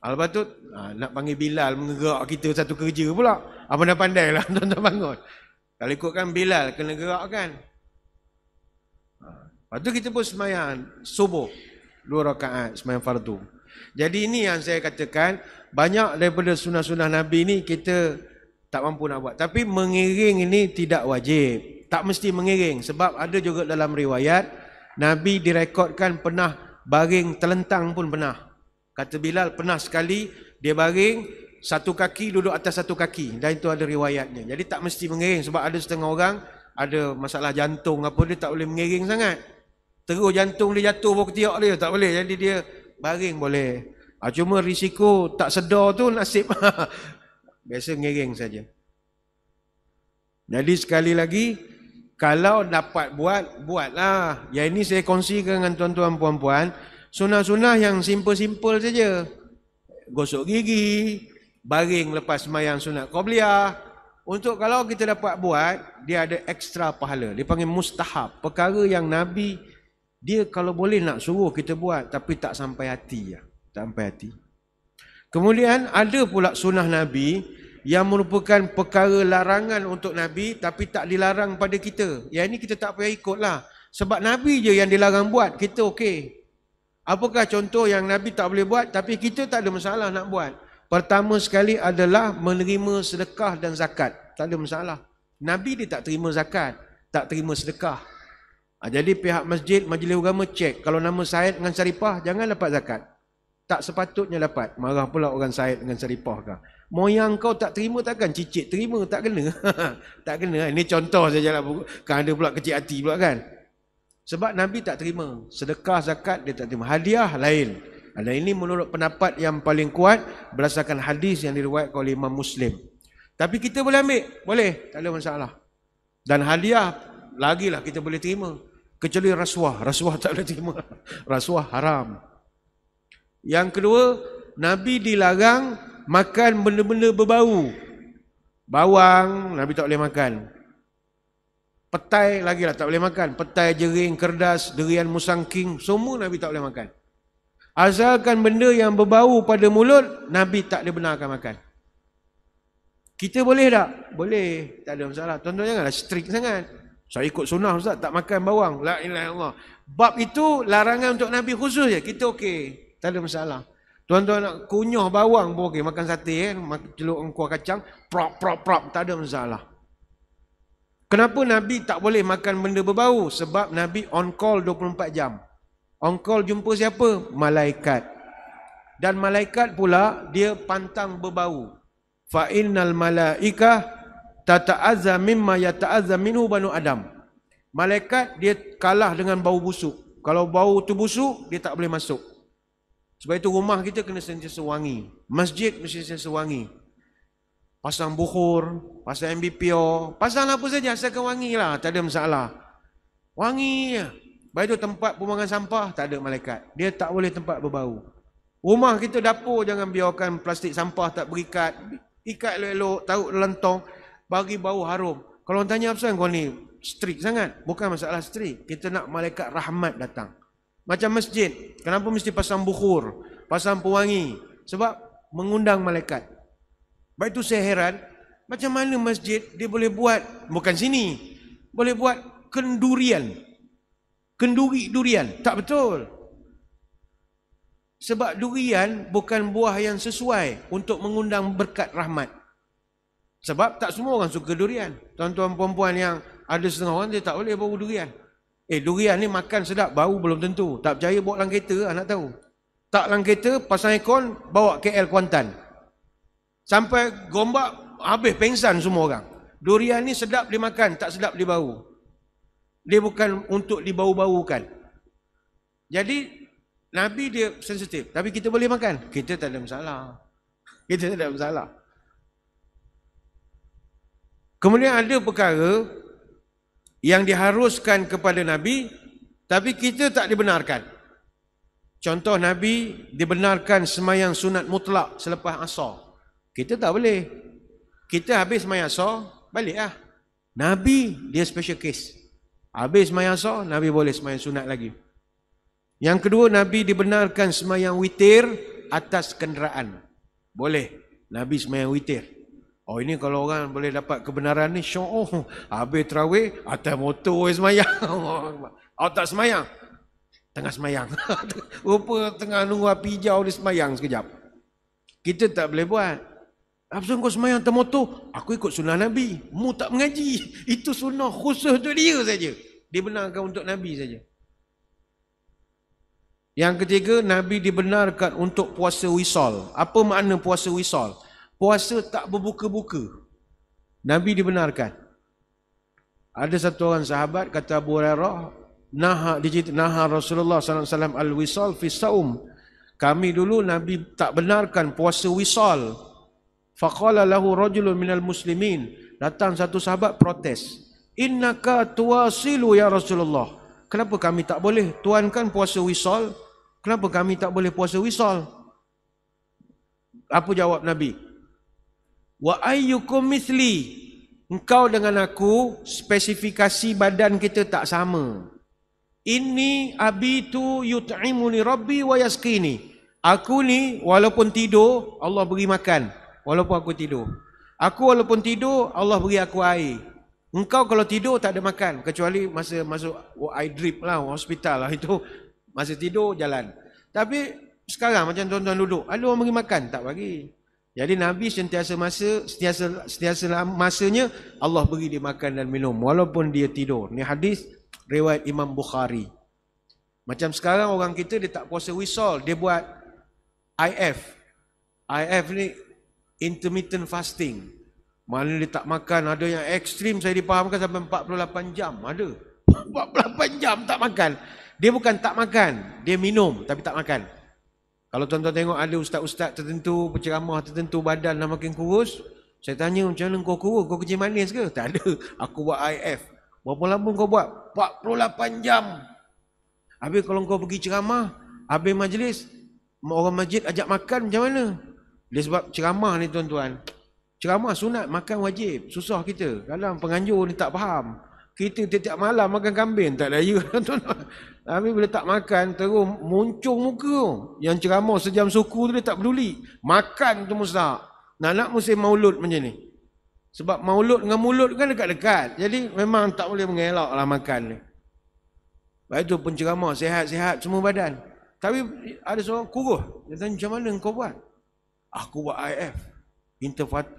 Lepas tu nak panggil Bilal menggerak kita satu kerja pula. Apa dah pandai lah tuan-tuan bangun. Kalau ikutkan Bilal kena gerak kan. Lepas tu kita pun sembahyang subuh 2 rakaat sembahyang fardu. Jadi ini yang saya katakan, banyak daripada sunah-sunah Nabi ni kita tak mampu nak buat. Tapi mengiring ini tidak wajib. Tak mesti mengiring. Sebab ada juga dalam riwayat, Nabi direkodkan pernah baring telentang pun pernah. Kata Bilal pernah sekali dia baring, satu kaki duduk atas satu kaki. Dan itu ada riwayatnya. Jadi tak mesti mengiring. Sebab ada setengah orang ada masalah jantung apa, dia tak boleh mengiring sangat. Terus jantung dia jatuh bawah ketiak dia. Tak boleh. Jadi dia baring boleh. Cuma risiko tak sedar tu nasib. Biasa ngiring saja. Jadi sekali lagi, kalau dapat buat, buatlah. Yang ini saya kongsikan dengan tuan-tuan puan-puan. Sunah-sunah yang simple-simple saja. Gosok gigi, baring lepas sembahyang sunat qabliyah. Untuk kalau kita dapat buat, dia ada ekstra pahala. Dia panggil mustahab. Perkara yang Nabi, dia kalau boleh nak suruh kita buat, tapi tak sampai hati. Tak sampai hati. Kemudian ada pula sunnah Nabi yang merupakan perkara larangan untuk Nabi tapi tak dilarang pada kita. Yang ini kita tak payah ikutlah. Sebab Nabi je yang dilarang buat, kita okey. Apakah contoh yang Nabi tak boleh buat tapi kita tak ada masalah nak buat? Pertama sekali adalah menerima sedekah dan zakat. Tak ada masalah. Nabi dia tak terima zakat, tak terima sedekah. Jadi pihak masjid, majlis agama cek. Kalau nama Said dengan Saripah, jangan dapat zakat. Tak sepatutnya dapat. Marah pula orang Said dengan Saripah kah. Moyang kau tak terima takkan cicit terima, tak kena. Tak kena. Ini contoh sajalah. Kan ada pula kecil hati pula kan. Sebab Nabi tak terima. Sedekah, zakat dia tak terima. Hadiah lain. Dan ini menurut pendapat yang paling kuat berdasarkan hadis yang diriwayatkan oleh Imam Muslim. Tapi kita boleh ambil. Boleh. Tak ada masalah. Dan hadiah lagilah kita boleh terima. Kecuali rasuah. Rasuah tak boleh terima. Rasuah haram. Yang kedua, Nabi dilarang makan benda-benda berbau. Bawang, Nabi tak boleh makan. Petai lagilah tak boleh makan. Petai, jering, kerdas, durian musangking, semua Nabi tak boleh makan. Asalkan benda yang berbau pada mulut, Nabi tak dibenarkan makan. Kita boleh tak? Boleh. Tak ada masalah. Tuan-tuan janganlah strict sangat. Saya ikut sunnah Ustaz, tak makan bawang. La ilaha illallah. Bab itu larangan untuk Nabi khusus je. Kita okey. Tak ada masalah. Tuan-tuan nak kunyah bawang pun okey. Makan sate, celup kuah kacang, prop. Tak ada masalah. Kenapa Nabi tak boleh makan benda berbau? Sebab Nabi on call 24 jam. On call jumpa siapa? Malaikat. Dan malaikat pula dia pantang berbau. Fa innal malaikah tata'azza mimma yata'azza minhu banu Adam. Malaikat dia kalah dengan bau busuk. Kalau bau tu busuk, dia tak boleh masuk. Sebab itu rumah kita kena sentiasa wangi. Masjid mesti sentiasa wangi. Pasang bukhur, pasang MBPO, pasang apa saja asalkan wangi lah. Tak ada masalah. Wangi je. Baik itu tempat pembuangan sampah, tak ada malaikat. Dia tak boleh tempat berbau. Rumah kita dapur jangan biarkan plastik sampah tak berikat. Ikat elok-elok, taruh dalam tong, bagi bau harum. Kalau orang tanya apa kau ni strict sangat? Bukan masalah strict. Kita nak malaikat rahmat datang. Macam masjid. Kenapa mesti pasang bukhur? Pasang pewangi? Sebab mengundang malaikat. Baik itu saya heran. Macam mana masjid dia boleh buat, bukan sini, boleh buat kendurian. Kenduri durian. Tak betul. Sebab durian bukan buah yang sesuai untuk mengundang berkat rahmat. Sebab tak semua orang suka durian. Tuan-tuan perempuan yang ada setengah orang dia tak boleh bau durian. Durian ni makan sedap, bau belum tentu. Tak percaya bawa dalam kereta, nak tahu. Tak dalam kereta, pasang aircon, bawa KL Kuantan. Sampai Gombak, habis pengsan semua orang. Durian ni sedap dimakan, tak sedap dibau. Dia bukan untuk dibau-baukan. Jadi, Nabi dia sensitif. Tapi kita boleh makan. Kita tak ada masalah. Kita tak ada masalah. Kemudian ada perkara yang diharuskan kepada Nabi, tapi kita tak dibenarkan. Contoh Nabi dibenarkan semayang sunat mutlak selepas asar. Kita tak boleh. Kita habis semayang asar, balik lah. Nabi dia special case. Habis semayang asar, Nabi boleh semayang sunat lagi. Yang kedua, Nabi dibenarkan semayang witir atas kenderaan. Boleh. Nabi semayang witir. Oh ini kalau orang boleh dapat kebenaran ni, syok. Habis terawih, atas motor semayang. Oh tak semayang. Tengah semayang. Rupa tengah nunggu api hijau dia semayang sekejap. Kita tak boleh buat. Apa kau semayang atas motor? Aku ikut sunnah Nabi. Mu tak mengaji. Itu sunnah khusus untuk dia saja. Dibenarkan untuk Nabi saja. Yang ketiga, Nabi dibenarkan untuk puasa wisal. Apa makna puasa wisal? Puasa tak berbuka-buka. Nabi dibenarkan. Ada satu orang sahabat kata Abu Hurairah, naha Rasulullah SAW al-wisal fi saum. Kami dulu Nabi tak benarkan puasa wisal. Faqala lahu rajulun minal muslimin. Datang satu sahabat protes. Innaka tuwasilu ya Rasulullah. Kenapa kami tak boleh? Tuan kan puasa wisal. Kenapa kami tak boleh puasa wisal? Apa jawab Nabi? Wa ayyukum mithli. Engkau dengan aku, spesifikasi badan kita tak sama. Inni abitu yut'imuni rabbi wa yaskini. Aku ni walaupun tidur, Allah beri makan. Walaupun aku tidur. Aku walaupun tidur, Allah beri aku air. Engkau kalau tidur tak ada makan. Kecuali masa masuk air drip lah, hospital lah. Itu masa tidur jalan. Tapi sekarang macam tuan-tuan duduk, ada orang bagi makan? Tak bagi. Jadi Nabi sentiasa masanya Allah beri dia makan dan minum walaupun dia tidur. Ni hadis riwayat Imam Bukhari. Macam sekarang orang kita dia tak puasa wisal, dia buat IF. IF ni intermittent fasting. Mana dia tak makan, ada yang ekstrim saya dipahamkan sampai 48 jam. Ada 48 jam tak makan. Dia bukan tak makan, dia minum tapi tak makan. Kalau tuan-tuan tengok ada ustaz-ustaz tertentu, penceramah tertentu badan dah makin kurus, saya tanya macam mana kau kurus, kau kerja manis ke? Tak ada, aku buat IF. Berapa lama kau buat? 48 jam. Habis kalau kau pergi ceramah, habis majlis, orang masjid ajak makan macam mana? Dia sebab ceramah ni tuan-tuan. Ceramah sunat, makan wajib. Susah kita. Kadang penganjur ni tak faham. Kita tiap-tiap malam makan kambing. Tak daya tuan-tuan. Tapi bila tak makan, terus muncung muka. Yang ceramah sejam suku tu dia tak peduli. Makan tu mustahak. Nak musim maulud macam ni. Sebab maulud dengan mulut kan dekat-dekat. Jadi memang tak boleh mengelak lah makan ni. Lepas tu penceramah sihat-sihat semua badan. Tapi ada seorang kurus. Dia tanya macam mana kau buat? Aku buat IF.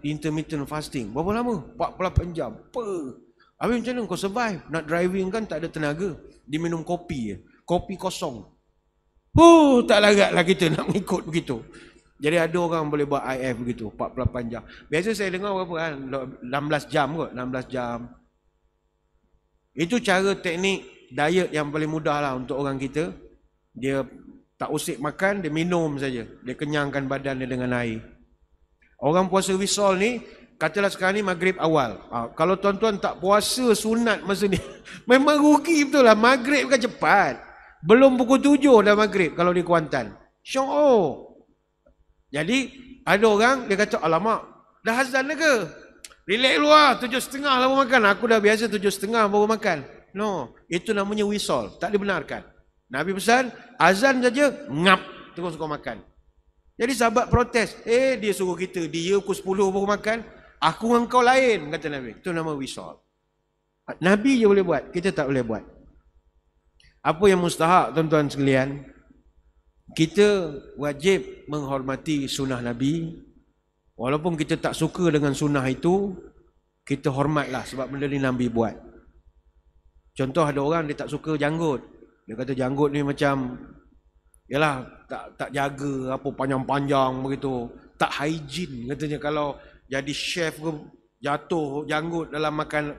Intermittent fasting. Berapa lama? 48 jam. Apa? Habis macam mana kau survive? Nak driving kan tak ada tenaga. Dia minum kopi. Kopi kosong. Tak laratlah kita nak mengikut begitu. Jadi ada orang boleh buat IF begitu. 48 jam. Biasa saya dengar berapa kan? 16 jam kot. 16 jam. Itu cara teknik diet yang paling mudah lah untuk orang kita. Dia tak usik makan, dia minum saja. Dia kenyangkan badan dia dengan air. Orang puasa wisal ni, katalah sekarang ni maghrib awal. Kalau tuan-tuan tak puasa sunat masa ni, memang rugi betul lah. Maghrib kan cepat. Belum pukul 7 dah maghrib kalau di Kuantan. Syok. Jadi, ada orang dia kata, alamak, dah azan dah ke? Relax lu lah, 7.30 lah baru makan. Aku dah biasa 7.30 baru makan. No, itu namanya wisol, tak dibenarkan. Nabi pesan, azan saja, ngap, terus kau makan. Jadi sahabat protes, dia suruh kita, dia pukul 10 baru makan, aku dengan kau lain, kata Nabi. Itu nama wisol. Nabi je boleh buat, kita tak boleh buat. Apa yang mustahak tuan-tuan sekalian? Kita wajib menghormati sunnah Nabi. Walaupun kita tak suka dengan sunnah itu, kita hormatlah sebab benda ni Nabi buat. Contoh ada orang dia tak suka janggut. Dia kata janggut ni macam, yalah tak jaga apa panjang-panjang begitu. Tak hygiene katanya kalau jadi chef ke jatuh janggut dalam makan.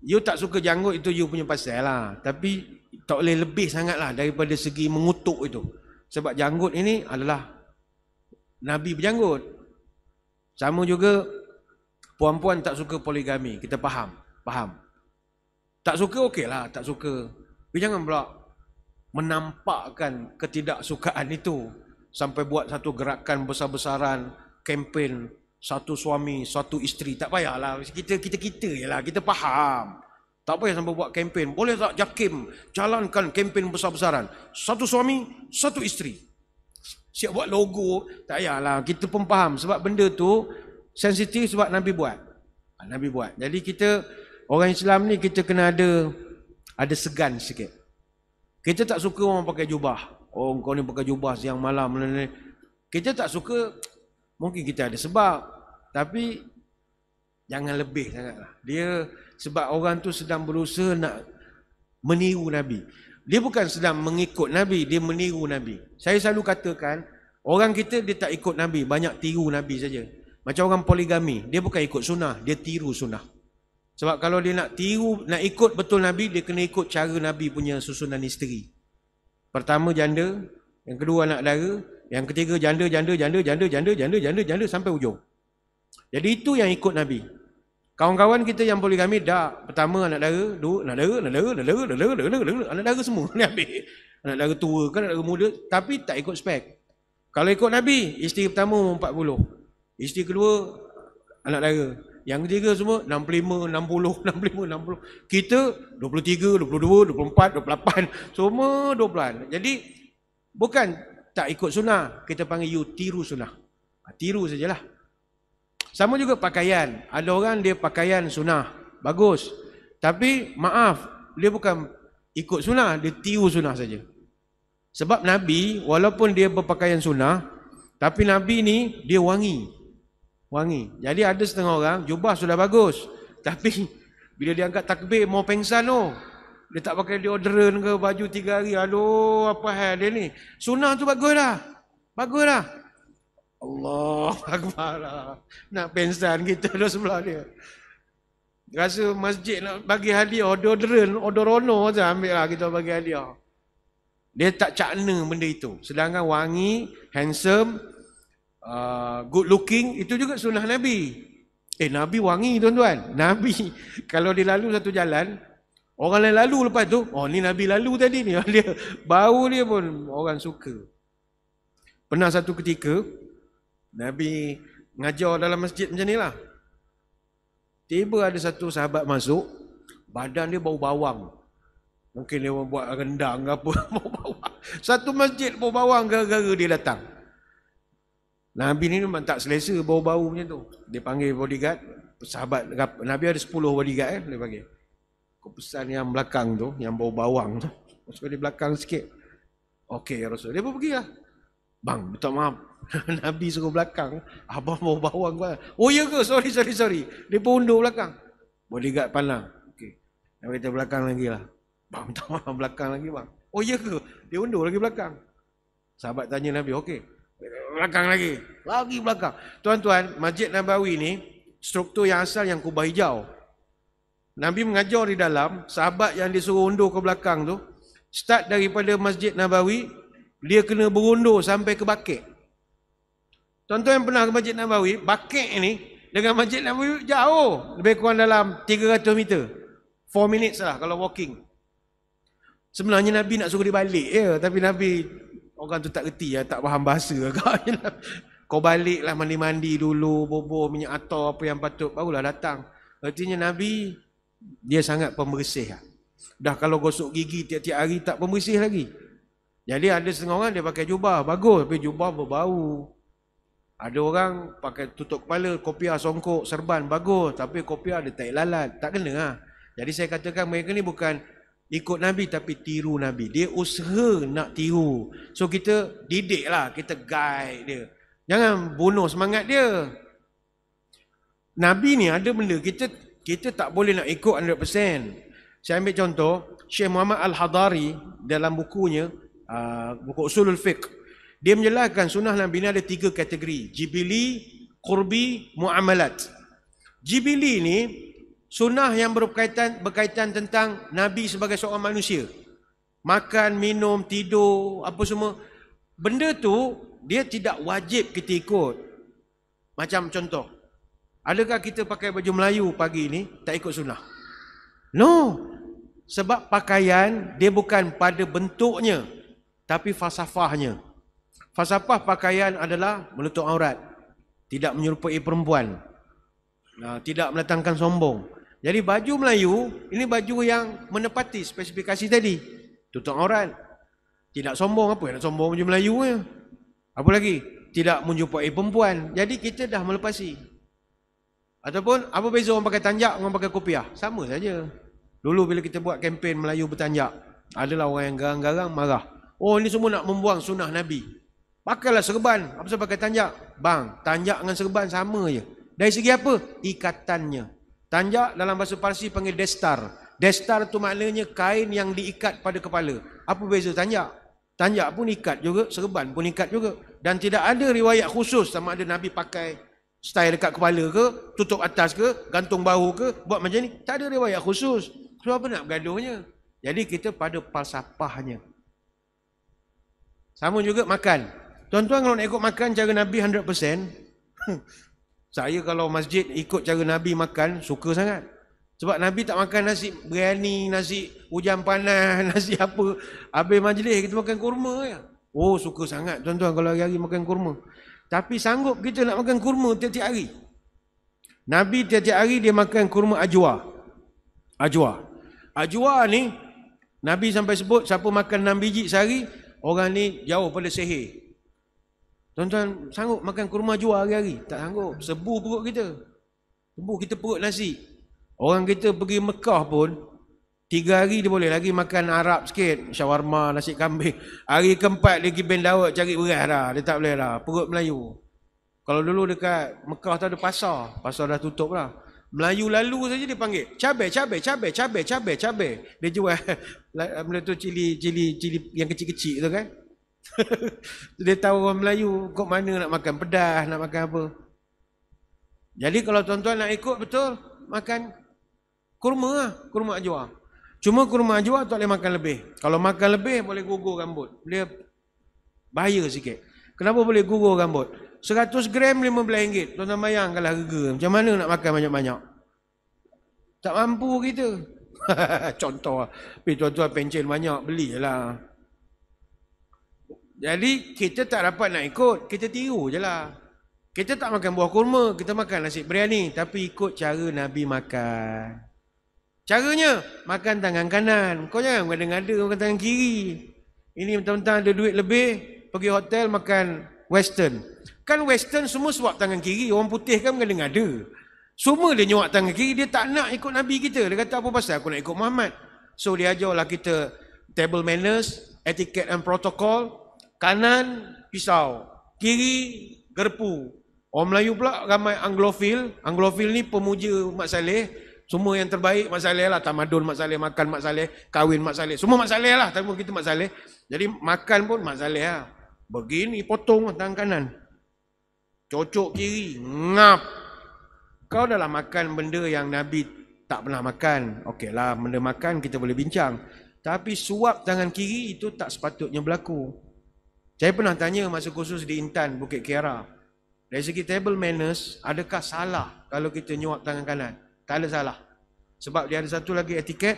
You tak suka janggut itu you punya pasal lah. Tapi tak boleh lebih sangat lah daripada segi mengutuk itu. Sebab janggut ini adalah Nabi berjanggut. Sama juga puan-puan tak suka poligami. Kita faham. Tak suka okey lah, tak suka. Tapi jangan pula menampakkan ketidaksukaan itu sampai buat satu gerakan besar-besaran, kempen satu suami, satu isteri. Tak payahlah. Kita je lah, kita faham. Tak payah sampai buat kempen. Boleh tak JAKIM jalankan kempen besar-besaran? Satu suami, satu isteri. Siap buat logo, tak payahlah. Kita pun faham sebab benda tu sensitif sebab Nabi buat. Nabi buat. Jadi kita, orang Islam ni kita kena ada segan sikit. Kita tak suka orang pakai jubah. Oh, kau ni pakai jubah siang malam. Kita tak suka, mungkin kita ada sebab. Tapi jangan lebih sangatlah. Dia sebab orang tu sedang berusaha nak meniru Nabi. Dia bukan sedang mengikut Nabi, dia meniru Nabi. Saya selalu katakan, orang kita dia tak ikut Nabi, banyak tiru Nabi saja. Macam orang poligami, dia bukan ikut sunnah, dia tiru sunnah. Sebab kalau dia nak tiru, nak ikut betul Nabi, dia kena ikut cara Nabi punya susunan isteri. Pertama janda, yang kedua anak dara, yang ketiga janda sampai ujung. Jadi itu yang ikut Nabi. Kawan-kawan kita yang poligami dah pertama anak dara, dua anak dara semua Nabi. Anak dara tua kan, anak dara muda, tapi tak ikut spek. Kalau ikut Nabi, isteri pertama 40, isteri kedua anak dara, yang ketiga semua 65, 60. Kita 23, 22, 24, 28, semua 20-an. Jadi bukan tak ikut sunnah, kita panggil you tiru sunnah. Tiru sajalah. Sama juga pakaian. Ada orang dia pakaian sunnah, bagus. Tapi maaf, dia bukan ikut sunnah, dia tiru sunnah saja. Sebab Nabi, walaupun dia berpakaian sunnah, tapi Nabi ni dia wangi. Jadi ada setengah orang, jubah sudah bagus. Tapi bila dia angkat takbir, mau pengsan tu. Dia tak pakai deodorant ke, baju 3 hari. Aduh, apa hal dia ni? Sunnah tu bagus dah. Allah Akbar lah. Nak pensan kita dah sebelah dia. Rasa masjid nak bagi hadiah deodorant, odorono saja ambil lah kita bagi hadiah. Dia tak cakna benda itu. Sedangkan wangi, handsome, good looking, itu juga sunnah Nabi. Nabi wangi tuan-tuan. Nabi kalau dia lalu satu jalan, orang lain lalu lepas tu, oh ni Nabi lalu tadi ni. Dia bau dia pun orang suka. Pernah satu ketika Nabi ngajar dalam masjid macam ni lah. Tiba ada satu sahabat masuk, badan dia bau bawang. Mungkin dia buat rendang ke apa, bau bawang. Satu masjid bau bawang gara-gara dia datang. Nabi ni memang tak selesa bau-bau macam tu. Dia panggil bodyguard, sahabat Nabi ada 10 bodyguard dia panggil. Kau pesan yang belakang tu, yang bau bawang tu. Masuk di belakang sikit. Okey ya Rasul. Dia pun pergi lah. Bang, minta maaf. Nabi suruh belakang. Abang bau bawang kau. Oh ya ke? Sorry. Dia pun undur belakang. Bodyguard pandang. Okey. Nabi kita belakang lagi lah. Bang, minta maaf belakang lagi bang. Oh ya ke? Dia undur lagi belakang. Sahabat tanya Nabi, okey. Belakang lagi belakang. Tuan-tuan, Masjid Nabawi ni struktur yang asal yang kubah hijau. Nabi mengajar di dalam, sahabat yang disuruh undur ke belakang tu, start daripada Masjid Nabawi, dia kena berundur sampai ke Baqi'. Tuan-tuan yang pernah ke Masjid Nabawi, Baqi' ni dengan Masjid Nabawi jauh, lebih kurang dalam 300 meter. 4 minutes lah kalau walking. Sebenarnya Nabi nak suruh dia balik, tapi Nabi orang tu tak reti, tak faham bahasa agaknya. Kau baliklah mandi-mandi dulu, boboh minyak atar apa yang patut, barulah datang. Artinya Nabi, dia sangat pembersih. Dah kalau gosok gigi tiap-tiap hari tak pembersih lagi. Jadi ada setengah orang dia pakai jubah, bagus, tapi jubah berbau. Ada orang pakai tutup kepala, kopiah songkok, serban, bagus, tapi kopiah ada tai lalat, tak kena lah. Jadi saya katakan mereka ni bukan ikut Nabi tapi tiru Nabi. Dia usaha nak tiru. So kita didik lah, kita guide dia. Jangan bunuh semangat dia. Nabi ni ada benda kita tak boleh nak ikut 100%. Saya ambil contoh, Syekh Muhammad Al-Hadari dalam bukunya, buku Usulul Fiqh, dia menjelaskan sunnah Nabi ni ada 3 kategori. Jibili, Qurbi, Mu'amalat. Jibili ni sunnah yang berkaitan tentang Nabi sebagai seorang manusia. Makan, minum, tidur, apa semua. Benda tu dia tidak wajib kita ikut. Macam contoh, adakah kita pakai baju Melayu pagi ni tak ikut sunnah? No. Sebab pakaian dia bukan pada bentuknya tapi falsafahnya. Falsafah pakaian adalah menutup aurat, tidak menyerupai perempuan, tidak mendatangkan sombong. Jadi baju Melayu ini baju yang menepati spesifikasi tadi. Tutup aurat, tidak sombong. Apa yang nak sombong baju Melayu ya? Apa lagi? Tidak menyerupai perempuan. Jadi kita dah melepasi. Ataupun apa beza orang pakai tanjak, orang pakai kopiah? Sama saja. Dulu bila kita buat kempen Melayu bertanjak, adalah orang yang garang-garang marah. Oh, ini semua nak membuang sunnah Nabi. Pakailah serban. Apa sebab pakai tanjak? Bang, tanjak dengan serban sama je. Dari segi apa? Ikatannya. Tanjak dalam bahasa Parsi panggil destar. Destar tu maknanya kain yang diikat pada kepala. Apa beza tanjak? Tanjak pun ikat juga, serban pun ikat juga. Dan tidak ada riwayat khusus sama ada Nabi pakai style dekat kepala ke, tutup atas ke, gantung bahu ke, buat macam ni. Tak ada riwayat khusus. Sebab apa nak bergaduhnya? Jadi kita pada falsafahnya. Sama juga makan. Tuan-tuan kalau nak ikut makan cara Nabi 100%, saya kalau masjid ikut cara Nabi makan, suka sangat. Sebab Nabi tak makan nasi biryani, nasi hujan panas, nasi apa. Habis majlis kita makan kurma je. Oh, suka sangat tuan-tuan kalau hari-hari makan kurma. Tapi sanggup kita nak makan kurma tiap-tiap hari? Nabi tiap-tiap hari dia makan kurma ajwa. Ajwa ni, Nabi sampai sebut siapa makan 6 biji sehari, orang ni jauh pada sihir. Tuan-tuan sanggup makan kurma ajwa hari-hari? Tak sanggup. Sebu perut kita. Sebu kita perut nasi. Orang kita pergi Mekah pun 3 hari dia boleh lagi makan Arab sikit, shawarma, nasi kambing. Hari keempat dia pergi Ben Daud cari beras dah. Dia tak boleh dah. Perut Melayu. Kalau dulu dekat Mekah tu ada pasar. Pasar dah tutup lah. Melayu lalu saja dia panggil cabai. Dia jual benda tu cili yang kecil-kecil tu kan. Dia tahu orang Melayu kok mana nak makan pedas, nak makan apa. Jadi kalau tuan-tuan nak ikut betul, makan kurma lah, kurma ajwa. Cuma kurma ajwa tak boleh makan lebih. Kalau makan lebih boleh gugur rambut. Dia bahaya sikit. Kenapa boleh gugur rambut? 100 gram RM15. Tuan-tuan bayangkanlah harga. Macam mana nak makan banyak-banyak? Tak mampu kita. Contoh lah. Tapi tuan-tuan pencen banyak, belilah. Jadi kita tak dapat nak ikut. Kita tiru je lah. Kita tak makan buah kurma. Kita makan nasi biryani. Tapi ikut cara Nabi makan. Caranya, makan tangan kanan. Kau jangan ngada-ngada makan tangan kiri. Ini mentang-mentang ada duit lebih, pergi hotel makan western. Kan western semua suap tangan kiri. Orang putih kan ngada-ngada. Semua dia nyuap tangan kiri. Dia tak nak ikut Nabi kita. Dia kata apa pasal aku nak ikut Muhammad. So dia ajarlah kita table manners, etiquette and protocol. Kanan, pisau. Kiri, gerpu. Orang Melayu pula ramai Anglophil. Anglophil ni pemuja Mak Saleh. Semua yang terbaik Mak Saleh lah. Tamadun Mak Saleh, makan Mak Saleh, kahwin Mak Saleh. Semua Mak Saleh lah. Tapi kita Mak Saleh. Jadi makan pun Mak Saleh lah. Begini potong tangan kanan. Cocok kiri. Ngap. Kau dah lah makan benda yang Nabi tak pernah makan. Okeylah, benda makan kita boleh bincang. Tapi suap tangan kiri itu tak sepatutnya berlaku. Saya pernah tanya masa kursus di Intan, Bukit Kiara. Dari segi table manners, adakah salah kalau kita nyuap tangan kanan? Tak ada salah. Sebab dia ada satu lagi etiket.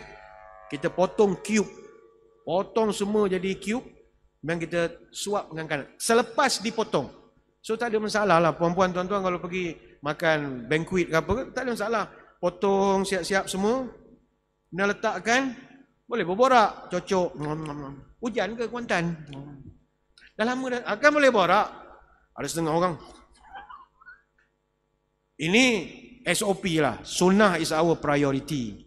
Kita potong cube. Potong semua jadi cube. Dan kita suap dengan kanan. Selepas dipotong. So tak ada masalah lah. Puan-puan, tuan-tuan kalau pergi makan banquet ke apa, tak ada masalah. Potong siap-siap semua, nak letakkan, boleh berborak, cocok. Hujan ke Kuantan? Dah lama dah, akan boleh borak. Ada setengah orang. Ini SOP lah. Sunnah is our priority.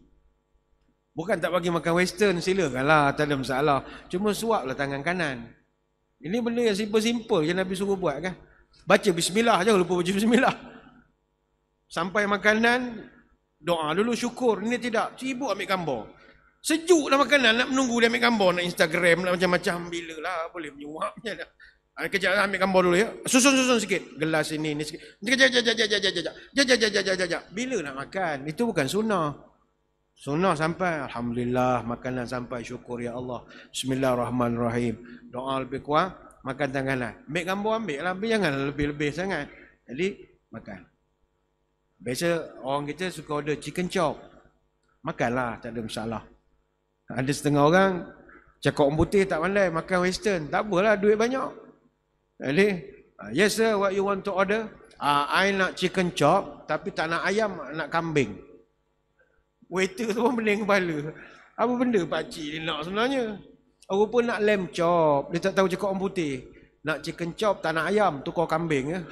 Bukan tak bagi makan western, silakanlah, tak ada masalah. Cuma suaplah tangan kanan. Ini benda yang simple-simple je Nabi suruh buat kan. Baca bismillah je, lupa baca bismillah. Sampai makanan, doa dulu, syukur. Ini tidak, sibuk ambil gambar. Sejuk dah makanan, nak menunggu dia ambil gambar, nak Instagram, nak macam-macam. Bila lah, boleh menyuapnya dah. Kejap ambil gambar dulu ya. Susun sikit. Gelas ini sikit. Kejap. Bila nak makan? Itu bukan sunnah. Sunnah sampai, alhamdulillah, makanan sampai, syukur ya Allah. Bismillahirrahmanirrahim. Doa lebih kurang, makan tanganlah. Ambil gambar, ambil lah. Jangan lebih-lebih sangat. Jadi, makan. Biasa orang kita suka order chicken chop. Makanlah, tak ada masalah. Ada setengah orang, cakap orang putih tak pandai, makan western. Tak apalah, duit banyak. Jadi, yes sir, what you want to order? I nak chicken chop, tapi tak nak ayam, nak kambing. Waiter tu pun pening kepala. Apa benda pakcik dia nak sebenarnya? Orang pun nak lamb chop. Dia tak tahu cakap orang putih. Nak chicken chop, tak nak ayam, tukar kambing.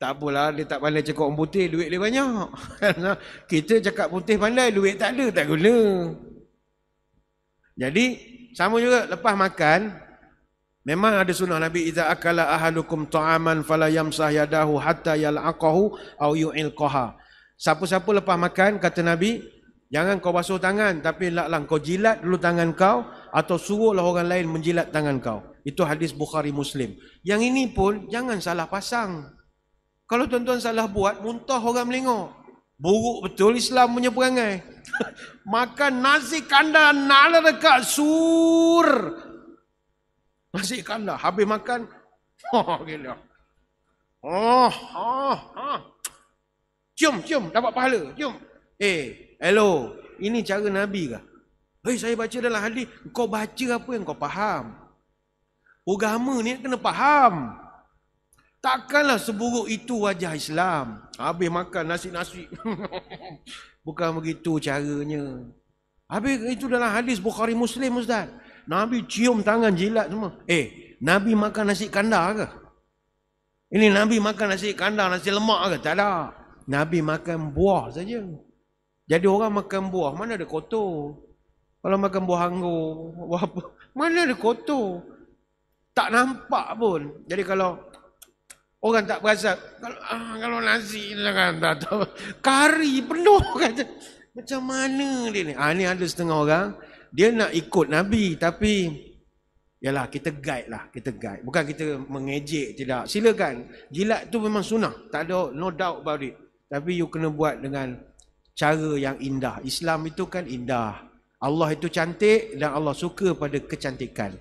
Tak apalah, dia tak pandai cakap orang putih, duit dia banyak. Kita cakap putih pandai, duit tak ada, tak guna. Jadi, sama juga lepas makan, memang ada sunnah Nabi, idza akala ahadukum ta'aman fala yamsah yadahu hatta yal'aqahu aw yu'ilqaha. Siapa-siapa lepas makan, kata Nabi, jangan kau basuh tangan, tapi hendaklah kau jilat dulu tangan kau, atau suruhlah orang lain menjilat tangan kau. Itu hadis Bukhari Muslim. Yang ini pun, jangan salah pasang. Kalau tuan-tuan salah buat, muntah orang melengok. Buruk betul Islam punya perangai. Makan nasi kandar, nala dekat sur. Nasi kandar, habis makan, gila. Cium, dapat pahala, cium. Hello, ini cara Nabi kah? Saya baca dalam hadis, kau baca apa yang kau faham. Agama ni kena faham. Takkanlah seburuk itu wajah Islam. Habis makan nasi-nasi. Bukan begitu caranya. Habis itu dalam hadis Bukhari Muslim Ustaz. Nabi cium tangan, jilat semua. Nabi makan nasi kandar ke? Ini Nabi makan nasi kandar, nasi lemak ke? Tak ada. Nabi makan buah saja. Jadi orang makan buah, mana ada kotor? Kalau makan buah anggur, buah apa, mana ada kotor? Tak nampak pun. Jadi kalau orang tak perasan, kalau nasi kan tak tahu, kari penuh kata. Macam mana dia ni? Ni ada setengah orang, dia nak ikut Nabi, tapi yalah, kita guide lah, kita guide. Bukan kita mengejek, tidak. Silakan. Jilat tu memang sunnah, tak ada, no doubt about it. Tapi you kena buat dengan cara yang indah. Islam itu kan indah. Allah itu cantik dan Allah suka pada kecantikan.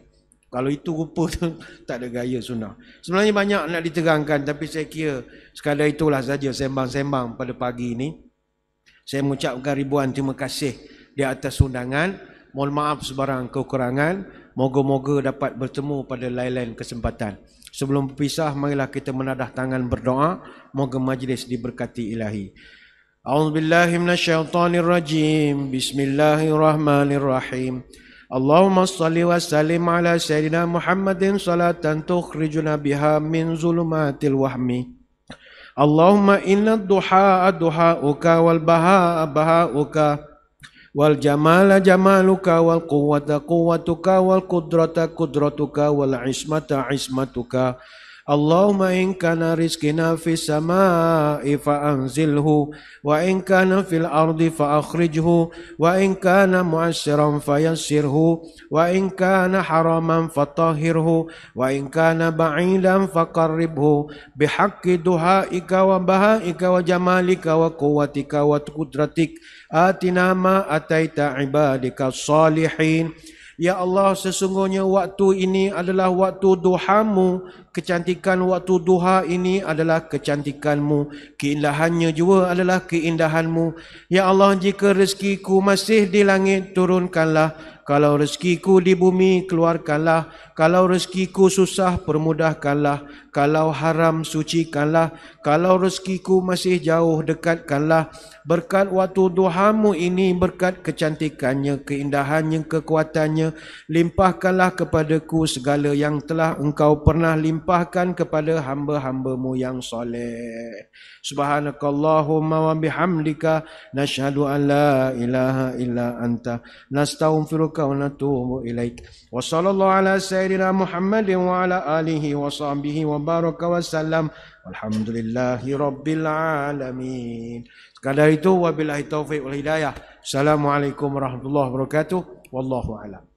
Kalau itu rupa tu tak ada gaya sunnah. Sebenarnya banyak nak diterangkan, tapi saya kira sekadar itulah saja sembang-sembang pada pagi ini. Saya mengucapkan ribuan terima kasih di atas undangan. Mohon maaf sebarang kekurangan. Moga-moga dapat bertemu pada lain-lain kesempatan. Sebelum berpisah, marilah kita menadah tangan berdoa. Moga majlis diberkati ilahi. A'udzubillahi minasyaitonirrajim. Bismillahirrahmanirrahim. Allahumma salli wa sallim ala Sayyidina Muhammadin salatan tukhrijuna biha min zulumatil wahmi. Allahumma inna duhaa duhauka wal bahaa bahauka wal jamala jamaluka wal quwwata quwwatuka wal qudrata qudratuka wal ismata ismatuka. Allahumma in kana rizqina fis samaa'i fa anzilhu wa in kana fil ardi fa akhrijhu wa in kana mu'assiran fa yassirhu wa in kana haraman fa tahhirhu wa in kana ba'idan fa qarribhu bihaqqi duhaika wa bahaika wa jamalika wa quwwatika wa qudratik atina ma ataita ibadika salihin. Ya Allah, sesungguhnya waktu ini adalah waktu duhamu, kecantikan waktu duha ini adalah kecantikanmu, keindahannya juga adalah keindahanmu. Ya Allah, jika rezekiku masih di langit, turunkanlah. Kalau rezekiku di bumi, keluarkanlah. Kalau rezekiku susah, permudahkanlah. Kalau haram, sucikanlah. Kalau rezekiku masih jauh, dekatkanlah. Berkat waktu duhamu ini, berkat kecantikannya, keindahannya, kekuatannya, limpahkanlah kepadaku segala yang telah engkau pernah limpahkan kepada hamba-hambamu yang soleh. Subhanakallahumma wa bihamdika nashhadu an la ilaha illa anta nastaghfiruka wa natubu ilaik. Wa sallallahu ala sayyidina Muhammadin wa ala alihi wa sahbihi wa baraka wa sallam. Alhamdulillahi rabbil alamin. Sekadar itu, wabillahi taufiq wal hidayah. Assalamualaikum warahmatullahi wabarakatuh. Wallahu a'lam.